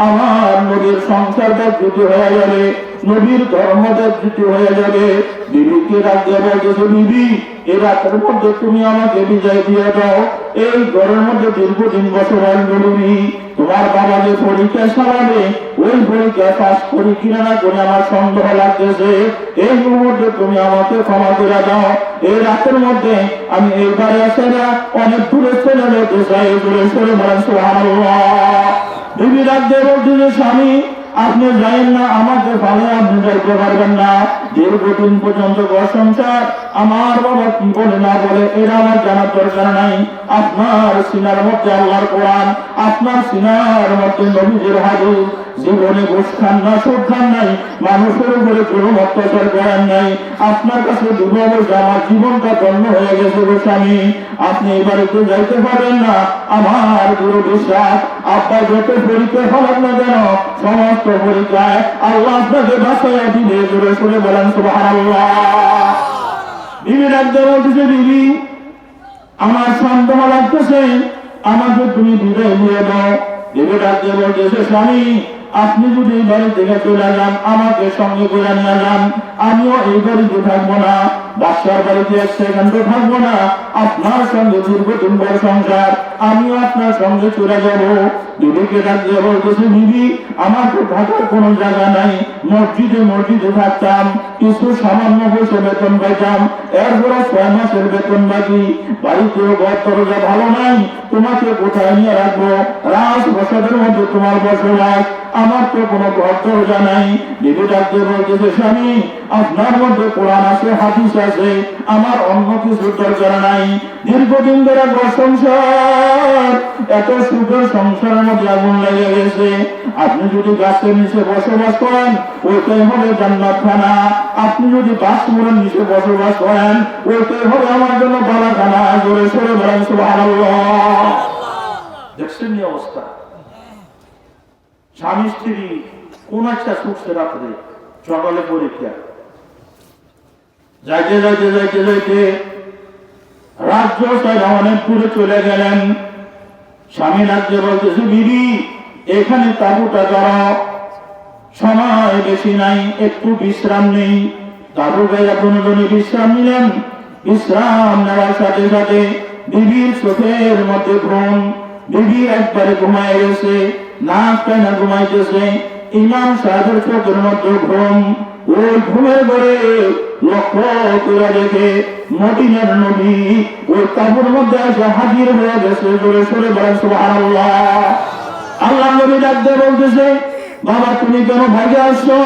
আমার নবীর সংসার দেবজুতি হয়ে যাবে, নবীর ধর্ম দেবজুতি হয়ে যাবে। বিবিকে রাখতে বলতেছে, বিবি এই রাতের মধ্যে তুমি আমাকে বিজয় দিয়ে দাও, এই ঘরের মধ্যে দীর্ঘদিন বসবাস করবি, তোমার বাবা যে পরীক্ষা চালাবে, ওই পরীক্ষা পাস করি কিনা না করে আমার সন্দেহ লাগতেছে, এই মুহূর্তে তুমি আমাকে ক্ষমা করে দাও। এই রাতের মধ্যে আমি এইবারে আসে না, অনেক দূরে চলে যেতে চাই। দূরে চলে বলেন সুবহানাল্লাহ। বিবি রাখতে বলতেছে, স্বামী আপনি যাইন না, আমাকে ভালো আপনি যাইতে পারবেন না, দীর্ঘদিন পর্যন্ত ঘর সংসার, আমার বাবা কি বলে না বলে এরা আমার জানার দরকার নাই। আপনার সিনার মধ্যে আল্লাহর কোরআন, আপনার সিনার মধ্যে নবীজির হাদিস, জীবনে ঘুষ খান না, সুদ খান নাই, মানুষের উপরে কোনো অত্যাচার করেন নাই, আপনার কাছে দুর্বল আমার জীবনটা ধন্য হয়ে গেছে গো স্বামী, আপনি এই বাড়িতে যাইতে পারেন না। আমার দৃঢ় বিশ্বাস, আপনার যত পরীক্ষা হলাম না কেন, সমস্ত পরীক্ষায় আল্লাহ আপনাকে বাঁচাইয়া দিবে। জোরে শুনে বলেন সুবহানাল্লাহ। বিবি রাখতে বলতেছে, বিবি আমার সন্দেহ লাগতেছে, আমাকে তুমি বিদায় দিয়ে দাও। বিবি রাখতে বলতেছে, স্বামী আপনি যদি এই বাড়ি থেকে চলে যান, আমাকে সঙ্গে করে নিয়ে যান, আমিও এই বাড়িতে থাকবো না, বাদশার বাড়িতে এক সেকেন্ড থাকবো না, আপনার সঙ্গে দীর্ঘদিন ভর সংসার, আমিও আপনার সঙ্গে চলে যাব। বিবিকে ডাকিয়ে বলতেছে, বিবি আমার তো থাকার কোনো জায়গা নাই, মসজিদে থাকতাম, কিছু সামান্য পয়সা বেতন পাইতাম, এরপরে 6 মাসের বেতন বাকি, বাড়িতেও ঘর দরজা ভালো নাই, তোমাকে কোথায় নিয়ে রাখবো, রাজপ্রাসাদের মধ্যে তোমার বসবাস, আমার তো কোনো ঘর দরজা নাই। বিবি ডাকতে বলতেছে, স্বামী আপনার মধ্যে কোরআন আছে, হাদিস আছে, আমার অন্য কিছু দরকার নাই। দীর্ঘদিন ধরে ঘর সংসার, এত সুখের সংসারের মধ্যে আগুন লেগে গেছে, আপনি যদি গাছের নিচে বসবাস করেন, ওইটাই হবে জান্নাত খানা, আপনি যদি বাসমুরের নিচে বসবাস করেন, ওইটাই হবে আমার জন্য বালাখানা। জোরে সরে বলেন সুবহানাল্লাহ। দেখছেন এই অবস্থা, স্বামী স্ত্রী কোন একটা সুখে রাত্রে সকালে পরীক্ষা, যাইতে যাইতে যাইতে যাইতে রাজ্য ছেড়ে অনেক দূরে চলে গেলেন। স্বামী রাজ্যে বলতেছে, বিবি এখানে তাঁবুটা করো, সময় বেশি নাই, একটু বিশ্রাম নেই। তাঁবু গাইয়া দুজনে বিশ্রাম নিলেন। বিশ্রাম নেওয়ার সাথে সাথে বিবির চোখের মধ্যে ঘুম। বিবি একবারে ঘুমায় গেছে, নাক টানা ঘুমাইতেছে। ইমাম সাহেবের চোখের মধ্যে ঘুম। ওই ঘুমের ঘরে লক্ষ্য করে দেখে মদিনার নবী ওই তাঁবুর মধ্যে এসে হাজির হয়ে গেছে। জোরে সরে বলেন সুবহানাল্লাহ। আল্লাহ নবী ডাক দিয়ে বলতেছে, বাবা তুমি কেন ভাগে আসছো?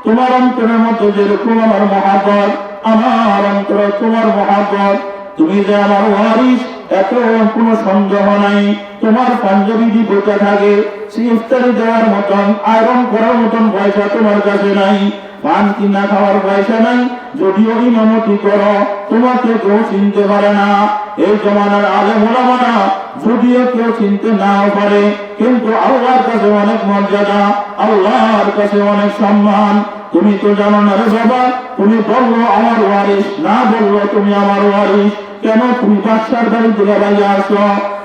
তোমার অন্তরের মধ্যে যেরকম আমার মহাব্বত, আমার অন্তর তোমার মহাব্বত। তুমি যে আমার ওয়ারিস এত কোনো সন্দেহ নাই। তোমার পাঞ্জাবি যদি বোঝা থাকে, ইফতারি দেওয়ার মতন, আয়রন করার মতন পয়সা তোমার কাছে নাই, পান কিনা খাওয়ার পয়সা নাই। যদিও ইমামতি করো, তোমাকে কেউ চিনতে পারে না। এই জমানার আলেম ওলামারা যদিও কেউ চিনতে নাও পারে, কিন্তু আল্লাহর কাছে অনেক মর্যাদা, আল্লাহর কাছে অনেক সম্মান। তুমি তো জানো না রে বাবা, তুমি বললো আমার ওয়ারিস, না বললো তুমি আমার ওয়ারিস। কেন তুমি বাদশার বাড়ি থেকে বাইরে আসো?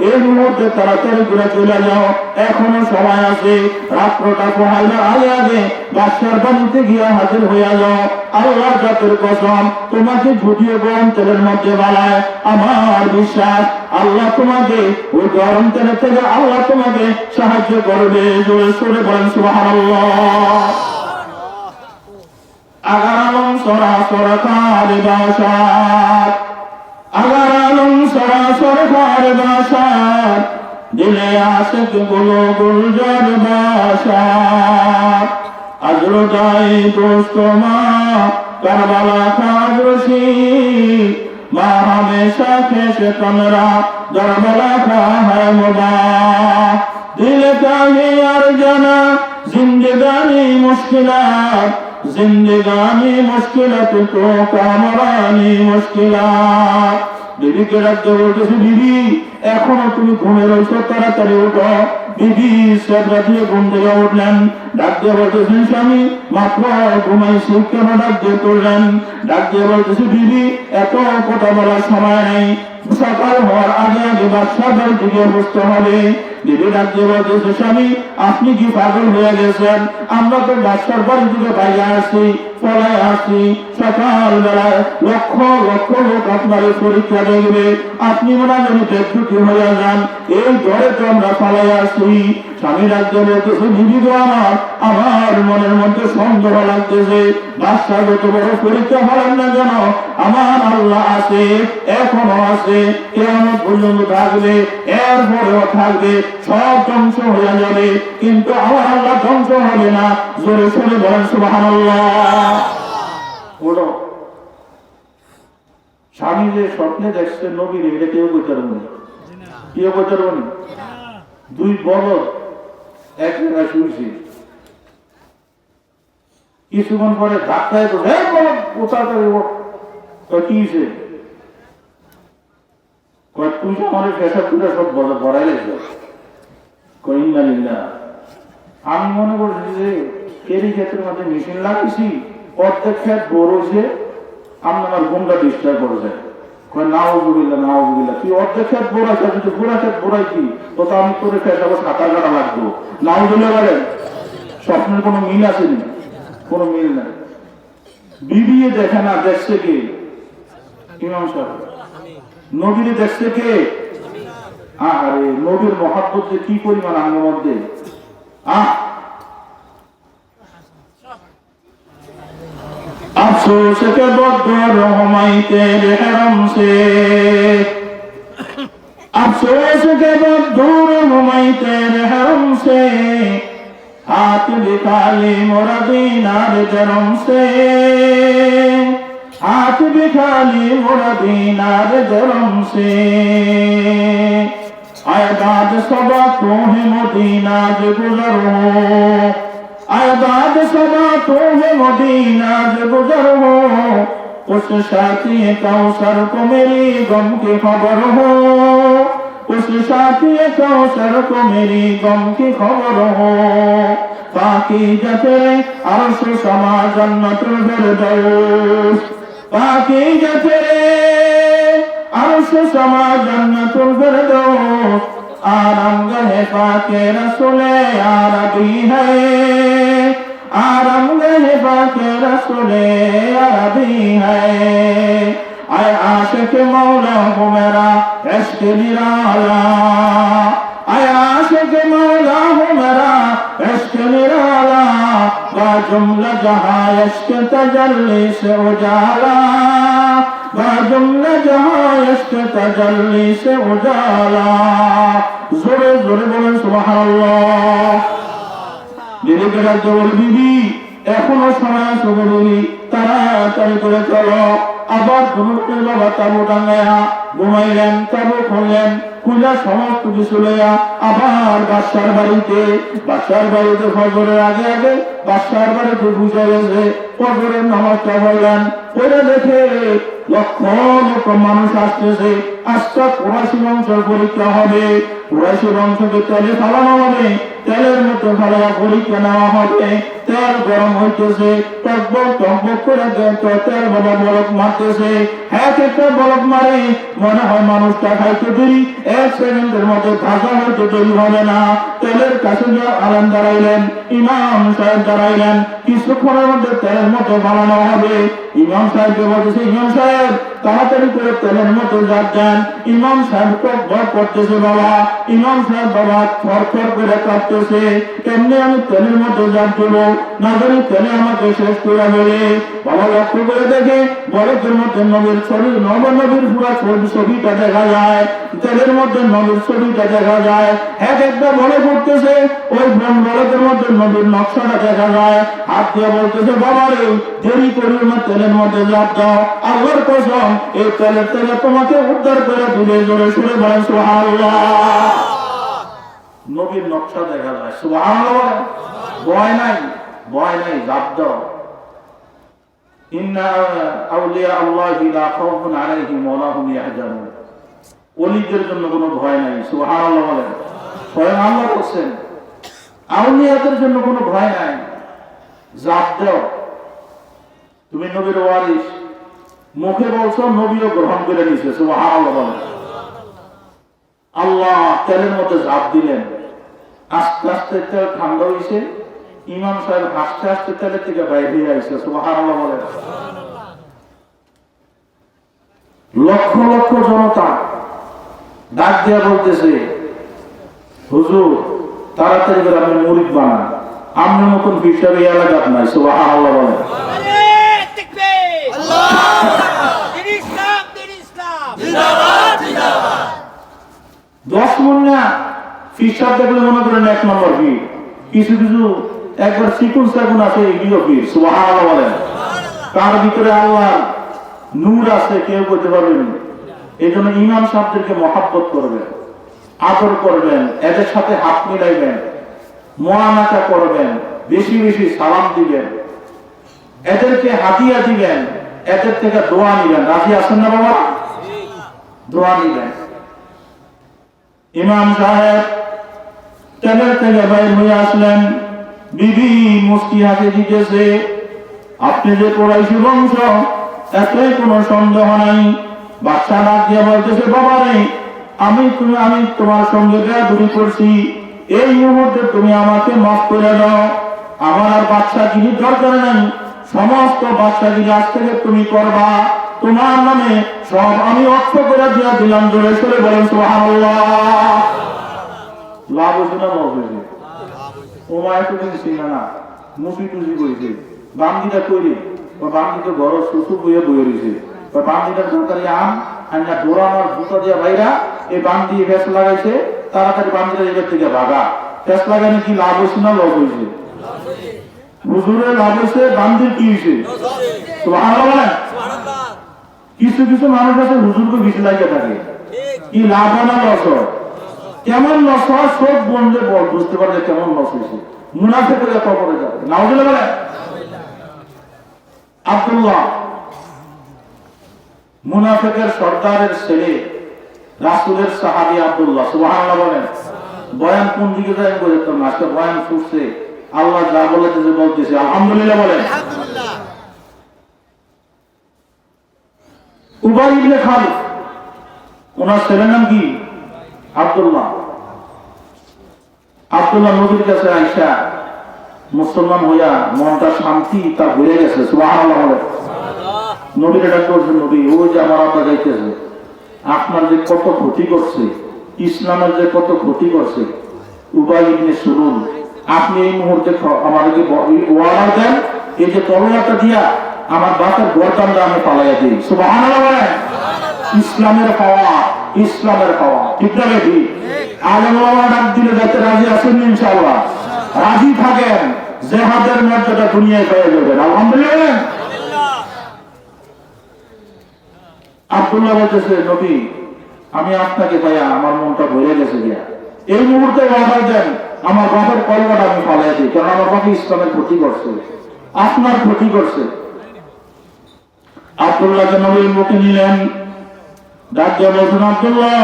এই মুহূর্তে তাড়াতাড়ি করে চলে যাও, এখনো সময় আছে। রাত্রটা পোহাইবার আগে আগে বাদশার বাড়িতে গিয়ে হাজির হইয়া যাও। আল্লাহর জাতের কসম, তোমাকে যদিও গরম তেলের মধ্যে বালায়, আমার বিশ্বাস আল্লাহ তোমাকে ওই গরম তেলের থেকে আল্লাহ তোমাকে সাহায্য করবে। জোরে সরে বলেন সুবহানাল্লাহ। আগার আলম সরাসর কার বাসাত, আগার আলম সরাসর কার বাসাত, দিলে আশিক গুলো গুলজার বাসাত। আজরো যাই দোস্ত মা কারবালা খাজরসি, মা हमेशा খেসে কমরা দরবালা খা হ্যায় মুবাহ। দিল কাহে আর জানা জিন্দেগানি মুশকিলাত, জিন্দেগানি মুশকিলাত তো কামরানি মুশকিলাত। বিবিকে রাখতে বলতেছে, বিবি এখনো তুমি ঘুমে রয়েছো, তাড়াতাড়ি উঠো। বিবি সেবরা দিয়ে ঘুম থেকে উঠলেন। ডাক দিয়ে বলতেছেন, স্বামী মাত্র ঘুমাইছি, কেন ডাক দিয়ে তুললেন? ডাক দিয়ে বলতেছে, বিবি এত কথা বলার সময় নেই, সকাল হওয়ার আগে আগে বাদশার বাড়ি থেকে বসতে হবে। বিবি ডাক দিয়ে বলতেছে, স্বামী আপনি কি পাগল হয়ে গেছেন? আমরা তো বাদশার বাড়ি থেকে বাইরে আসছি, পলায় আসছি। সকাল বেলায় লক্ষ লক্ষ লোক আপনার পরীক্ষা দেখবে, আপনি মনে যেন বেদুটি হয়ে যান, এই ঘরে তো আমরা পালাই আসছি। স্বামী ডাক দিয়ে বলতেছে, বিবি গো আমার, আমার মনের মধ্যে সন্দেহ লাগতেছে। বাদশার যত বড় পরীক্ষা হলেন না কেন, আমার আল্লাহ আছে, এখনো আছে, কিয়ামত পর্যন্ত থাকবে, এরপরেও থাকবে, সব ধ্বংস হয়ে যাবে, কিন্তু আমার আল্লাহ ধ্বংস হবে না। জোরে সরে বলেন সুবহানাল্লাহ। বলো স্বামী যে স্বপ্নে দেখছে নবীর, এটা কেউ বলতে পারবো না, কেউ বলতে পারবো না। দুই বলদ এক জায়গায় শুনছি, কিছুক্ষণ পরে ধাক্কায় তো কি হয়েছে? তুই তো আমাদের পেশা তুলে সব ভরাই লাগবে। আমি মনে করছি যে কেরি ক্ষেত্রের মধ্যে মেশিন লাগাইছি, অর্ধেক ক্ষেত বড় হয়েছে, আমার ঘুমটা ডিস্টার্ব করেছে। নাউজুবিল্লাহ নাউজুবিল্লাহ, তুই অর্ধেক ক্ষেত বোড়াইছি, যদি পুরা ক্ষেত বোড়াইছি তো আমি তোর ক্ষেত আবার সাঁতার কাটা লাগবো। নাউজুবিল্লাহ বলেন, স্বপ্নের কোনো মিল আসেনি, কোনো মিল নাই। বিবিয়ে দেখে না, দেখছে কে? ইমাম সাহেব। নবীরে দেখছে কে? আরে নবীর মহব্বত যে কি পরিমাণ আমার মধ্যে। अफसोस के बदर हुमाइते रहरम से, अफसोस के बदर हुमाइते रहरम से, हाथ बिखाली मोरा दीनार जरम से, हाथ बिखाली मोरा दीनार जरम से। आयदाद सबा तो है मदीना जे गुजरो, आबाद सदा तो है मदीना से गुजर हो, उस साथी कौसर को मेरी गम की खबर हो, उस साथी कौसर को मेरी गम की खबर हो। पाकीज़ा तेरे अर्श समा जन्नतुल फिरदौस, पाकीज़ा तेरे अर्श समा जन्नतुल फिरदौस आरामगाह पाके रसूले अरबी है आरामगाह पाके रसूले अरबी है आए आशिक मौला हो मेरा इश्क निराला आए आशिक मौला हो मेरा इश्क निराला बाजुम्ला जहां इश्क तजल्ली से उजाला बाजुम्ला जहां इश्क तजल्ली से उजाला जोरे जोरे बोलें सुबहानअल्लाह मेरे बेटा जोर बीबी এখনো সময় আছে বলি তাড়াতাড়ি করে চলো আবার দুনুকে বাবা তাবু টাঙ্গায়া ঘুমাইলেন তাবু খুললেন খুলে সমস্ত কিছু লইয়া আবার বাদশার বাড়িতে ফজরের আগে আগে বাদশার বাড়িতে বুঝে গেছে ফজরের নামাজটা পড়লেন পড়ে দেখে লক্ষ লক্ষ মানুষ আসতেছে আজকে কুরাইশি বংশের পরীক্ষা হবে কুরাইশি বংশকে তেলে ফালানো হবে তেলের মধ্যে ফালাইয়া পরীক্ষা নেওয়া হবে তেল গরম হইতেছে টকবক টকবক করে তেল বাবা বলক মারতেছে এক একটা বলক মারে মনে হয় মানুষটা খাইতে দেরি 1 সেকেন্ডের মধ্যে ভাজা হইতে দেরি হবে না তেলের কাছে আলেম দাঁড়াইলেন ইমাম সাহেব দাঁড়াইলেন কিছুক্ষণের মধ্যে তেলের মধ্যে বানানো হবে ইমাম সাহেবকে বলতেছে ইমাম সাহেব তাড়াতাড়ি করে তেলের মধ্যে যাচ্ছেন ইমাম সাহেব টকবক করতেছে বাবা ইমাম সাহেব বাবা থরথর করে কাঁপতেছে কেমনে আমি তেলের মধ্যে যাপ দেবো না জানি তেলে আমাকে শেষ করে ফেলে বাবা লক্ষ্য করে দেখে বরফের মধ্যে নবীর ছবি নবীর পুরা ছবিটা দেখা যায় তেলের মধ্যে নবীর ছবিটা দেখা যায় এক একটা বরফ উঠতেছে ওই বরফের মধ্যে নবীর নকশাটা দেখা যায় হাত দিয়ে বলতেছে বাবা রে দেরি করিও না তেলের মধ্যে যাপ দাও আল্লাহর কসম এই তেলের থেকে তোমাকে উদ্ধার করে দিলে জোরে সুরে বলেন সুবহানাল্লাহ নবীর নকশা দেখা যায় সুবহানাল্লাহ ভয় নাই যাপ দাও ইন্না আউলিয়া আল্লাহি লা খাউফুন আলাইহিম ওয়া লা হুম ইয়াহজানুন ওলিদের জন্য কোনো ভয় নাই সুবহানাল্লাহ বলেন স্বয়ং আল্লাহ বলেন আউলিয়াদের জন্য কোনো ভয় নাই যাপ দাও তুমি নবীর ওয়ারিস মুখে বলছো নবীও গ্রহণ করে নিয়েছে সুবহানাল্লাহ বলেন আল্লাহ তেলের মধ্যে জাপ দিলেন আস্তে আস্তে তেল ঠান্ডা হয়েছে ইমাম সাহেব হাসতে হাসতে তেলের থেকে বাইরে আইছে সুবহানাল্লাহ বলেন লক্ষ লক্ষ জনতা ডাক দিয়া বলতেছে হুজুর তাড়াতাড়ি করে আপনি মুরিদ বানান আপনার মতন হিসাবে এলাকাত নাই সুবহানাল্লাহ বলেন 10 মন না ফিসাব দেখলে মনে করেন 1 নম্বর কি কিছু কিছু একবার সিকুল সাগুন আছে এগুলো কি সুবহানাল্লাহ বলেন তার ভিতরে আল্লাহর নূর আছে কেউ বলতে পারবেন এই জন্য ইমাম সাহেবদেরকে মহব্বত করবেন আদর করবেন এদের সাথে হাত মিলাইবেন মুআনাকা করবেন বেশি বেশি সালাম দিবেন এদেরকে হাদিয়া দিবেন এদের থেকে দোয়া নিবেন রাজি আছেন না বাবা দোয়া নিবেন ইমাম সাহেব তেলের থেকে বাইর হয়ে আসলেন বিবি মুস্কি হাতে জিজ্ঞেসে আপনি যে কুরাইশি বংশ এতে কোনো সন্দেহ নাই বাদশা ডাক দিয়ে বলতেছে বাবা রে আমি তোমার সঙ্গে বেয়াদবি করছি এই মুহূর্তে তুমি আমাকে মাফ করে দাও আমার আর বাদশাগিরি দরকার নাই সমস্ত বাদশাগিরি আজ থেকে তুমি করবা তোমার নামে সব আমি অর্থ করে দিয়া দিলাম জোরে সরে বলেন সুবহানাল্লাহ লাভ হয়েছে না লস হয়েছে ওমা একটু কিন্তু না মুসি টুসি করেছে বান্দিটা তৈরি বান্দিকে ঘর শুশু বইয়ে বইয়ে রয়েছে বান্দিটার সরকারি আম আইনা দৌড়ানোর জুতা দিয়া বাইরা এই বান্দি ফেস লাগাইছে তাড়াতাড়ি বান্দিটা এবার থেকে ভাগা ফেস লাগানো কি লাভ হয়েছে না লস হয়েছে হুজুরের লাভ হয়েছে বান্দির কি হয়েছে সুবহানাল্লাহ কিছু কিছু মানুষ আছে হুজুরকে বেশি লাগিয়ে থাকে কি লাভ হয় না লস হয় কেমন লস হয় সব বললে বুঝতে পারবে কেমন লস হয়েছে মুনাফিকের কবরে যাবে নাউজুবিল্লাহ বলে আব্দুল্লাহ মুনাফিকের সর্দারের ছেলে রাসূলের সাহাবী আব্দুল্লাহ সুবহানাল্লাহ বলেন বয়ান কোন দিকে যায় বলতে না আজকে বয়ান শুনছে আল্লাহ যা বলেছে বলতেছে আলহামদুলিল্লাহ বলেন আলহামদুলিল্লাহ উবাই ইবনে খালিদ ওনার ছেলের নাম কি? আব্দুল্লাহ। আব্দুল্লাহ নবীর কাছে আইসা মুসলমান হইয়া মনটা শান্তি তার ভরে গেছে। সুবহানাল্লাহ। নবীর ডাক করছে, নবী ওই যে আমার আব্বা যাইতেছে, আপনার যে কত ক্ষতি করছে, ইসলামের যে কত ক্ষতি করছে, উবাই ইবনে সুলুল, আপনি এই মুহূর্তে আমাদেরকে ওয়ার্ডার দেন, এই যে তলোয়ারটা দিয়া আমার বাপের গর্দানটা আমি পালাইয়া দিই। সুবহানাল্লাহ। ইসলামের পাওয়া, ইসলামের পাওয়া, ঠিক না বেশি? আলেম ওলামা ডাক দিলে যাতে রাজি আছেন ইনশাআল্লাহ? রাজি থাকেন, জিহাদের মর্যাদা দুনিয়ায় পেয়ে যাবেন। আলহামদুলিল্লাহ। আব্দুল্লাহ বলতেছে, নবী আমি আপনাকে পাইয়া আমার মনটা ভরে গেছে গিয়া, এই মুহূর্তে অর্ডার দেন আমার বাপের কলমাটা আমি পালাই দিই, কারণ আমার বাপে ইসলামের ক্ষতি করছে, আপনার ক্ষতি করছে। আব্দুল্লাহকে নবীর মুখে নিলেন, ডাক দিয়ে বলছেন, আব্দুল্লাহ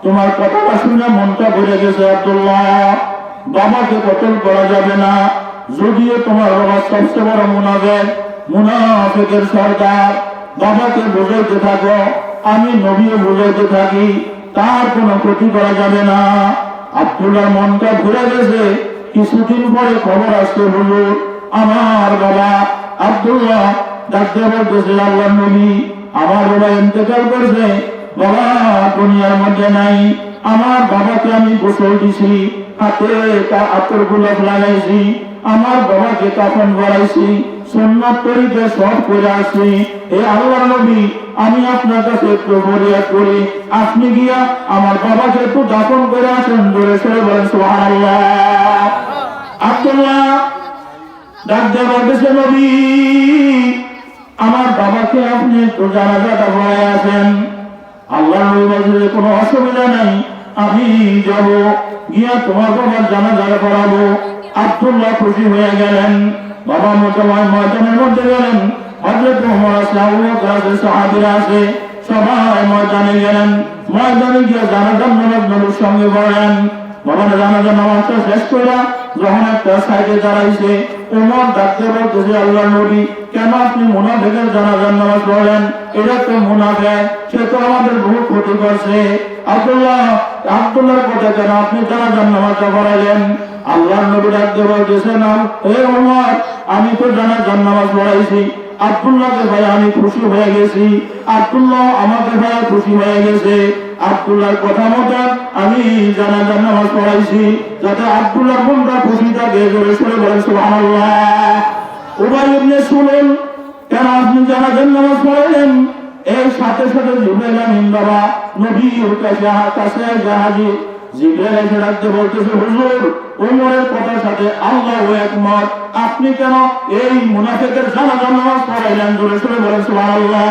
তোমার কথাটা শুনে মনটা ভরে গেছে। আব্দুল্লাহ বাবাকে কতল করা যাবে না, যদিও তোমার বাবা সবচেয়ে বড় মুনাফিক, মুনাফিকের সর্দার। বাবাকে বুঝাইতে থাকো, আমি নবীও বুঝাইতে থাকি, তার কোনো ক্ষতি করা যাবে না। আব্দুল্লাহর মনটা ভরে গেছে। কিছুদিন পরে খবর আসছে, হুজুর আমার বাবা আব্দুল্লাহ ডাকতে বলতেছে, আল্লাহর নবী আমার বাবা ইন্তেকাল করছে, বাবা দুনিয়ার মধ্যে নাই। আমার বাবাকে আমি গোসল দিছি, হাতে আতর গোলাপ লাগাইছি, আমার বাবাকে কাফন বাড়াইছি, সুন্নাত তরিকা সব করে আসছি। এ আল্লাহর নবী আমি আপনার কাছে একটু ফরিয়াদ করি, আপনি গিয়া আমার বাবাকে একটু দাফন করে আসেন। ধরে সরে বলেন সুবহানাল্লাহ। আব্দুল্লাহ ডাক দিয়ে বলতেছে, নবী আমার বাবাকে আপনি একটু জানাজাটা পড়ায় আসেন। আল্লাহর নবী বলছে, কোনো অসুবিধা নাই, আমি যাব, গিয়া তোমার বাবার জানাজাটা পড়াবো। আব্দুল্লাহ খুশি হয়ে গেলেন। বাবা ময়দানের মধ্যে গেলেন, হযরত ওমর আছে, আবু বকর আছে, সাহাবীরা আছে, সবাই ময়দানে গেলেন। ময়দানে গিয়ে জানাজার নামাজ নবীর সঙ্গে পড়েন। বাবা জানাজার নামাজটা শেষ করে যখন একটা সাইডে দাঁড়াইছে, ওমর ডাকতে বলতেছে, আল্লাহর নবী কেন আপনি মুনাফিকের জানাজার নামাজ পড়লেন? এটা তো মুনাফিক, সে তো আমাদের বহু ক্ষতি করছে। আব্দুল্লাহর কথা কেন আপনি জানাজার নামাজটা পড়াইলেন? আল্লাহর নবী ডাকতে বলতেছেন, হে ওমর আমি তো জানাজার নামাজ পড়াইছি, আব্দুল্লাহকে ভাই আমি খুশি হয়ে গেছি, আব্দুল্লাহ আমাকে ভাই খুশি হয়ে গেছে। আব্দুল্লাহর কথা মতো আমি জানাজার নামাজ পড়াইছি, যাতে আব্দুল্লাহর মনটা খুশি থাকে। জোরে সরে বলেন সুবহানাল্লাহ। উবাই ইবনে সুলুল কেন আপনি জানাজার নামাজ পড়াইলেন? এর সাথে সাথে জিবরাইল আমিন বাবা নবীর কাছে হাজির। জিবরাইল এসে ডাকতে বলতেছে, হুজুর ওমরের কথার সাথে আল্লাহু একমত, আপনি কেন এই মুনাফিকের জানাজার নামাজ পড়াইলেন? জোরে সরে বলেন সুবহানাল্লাহ।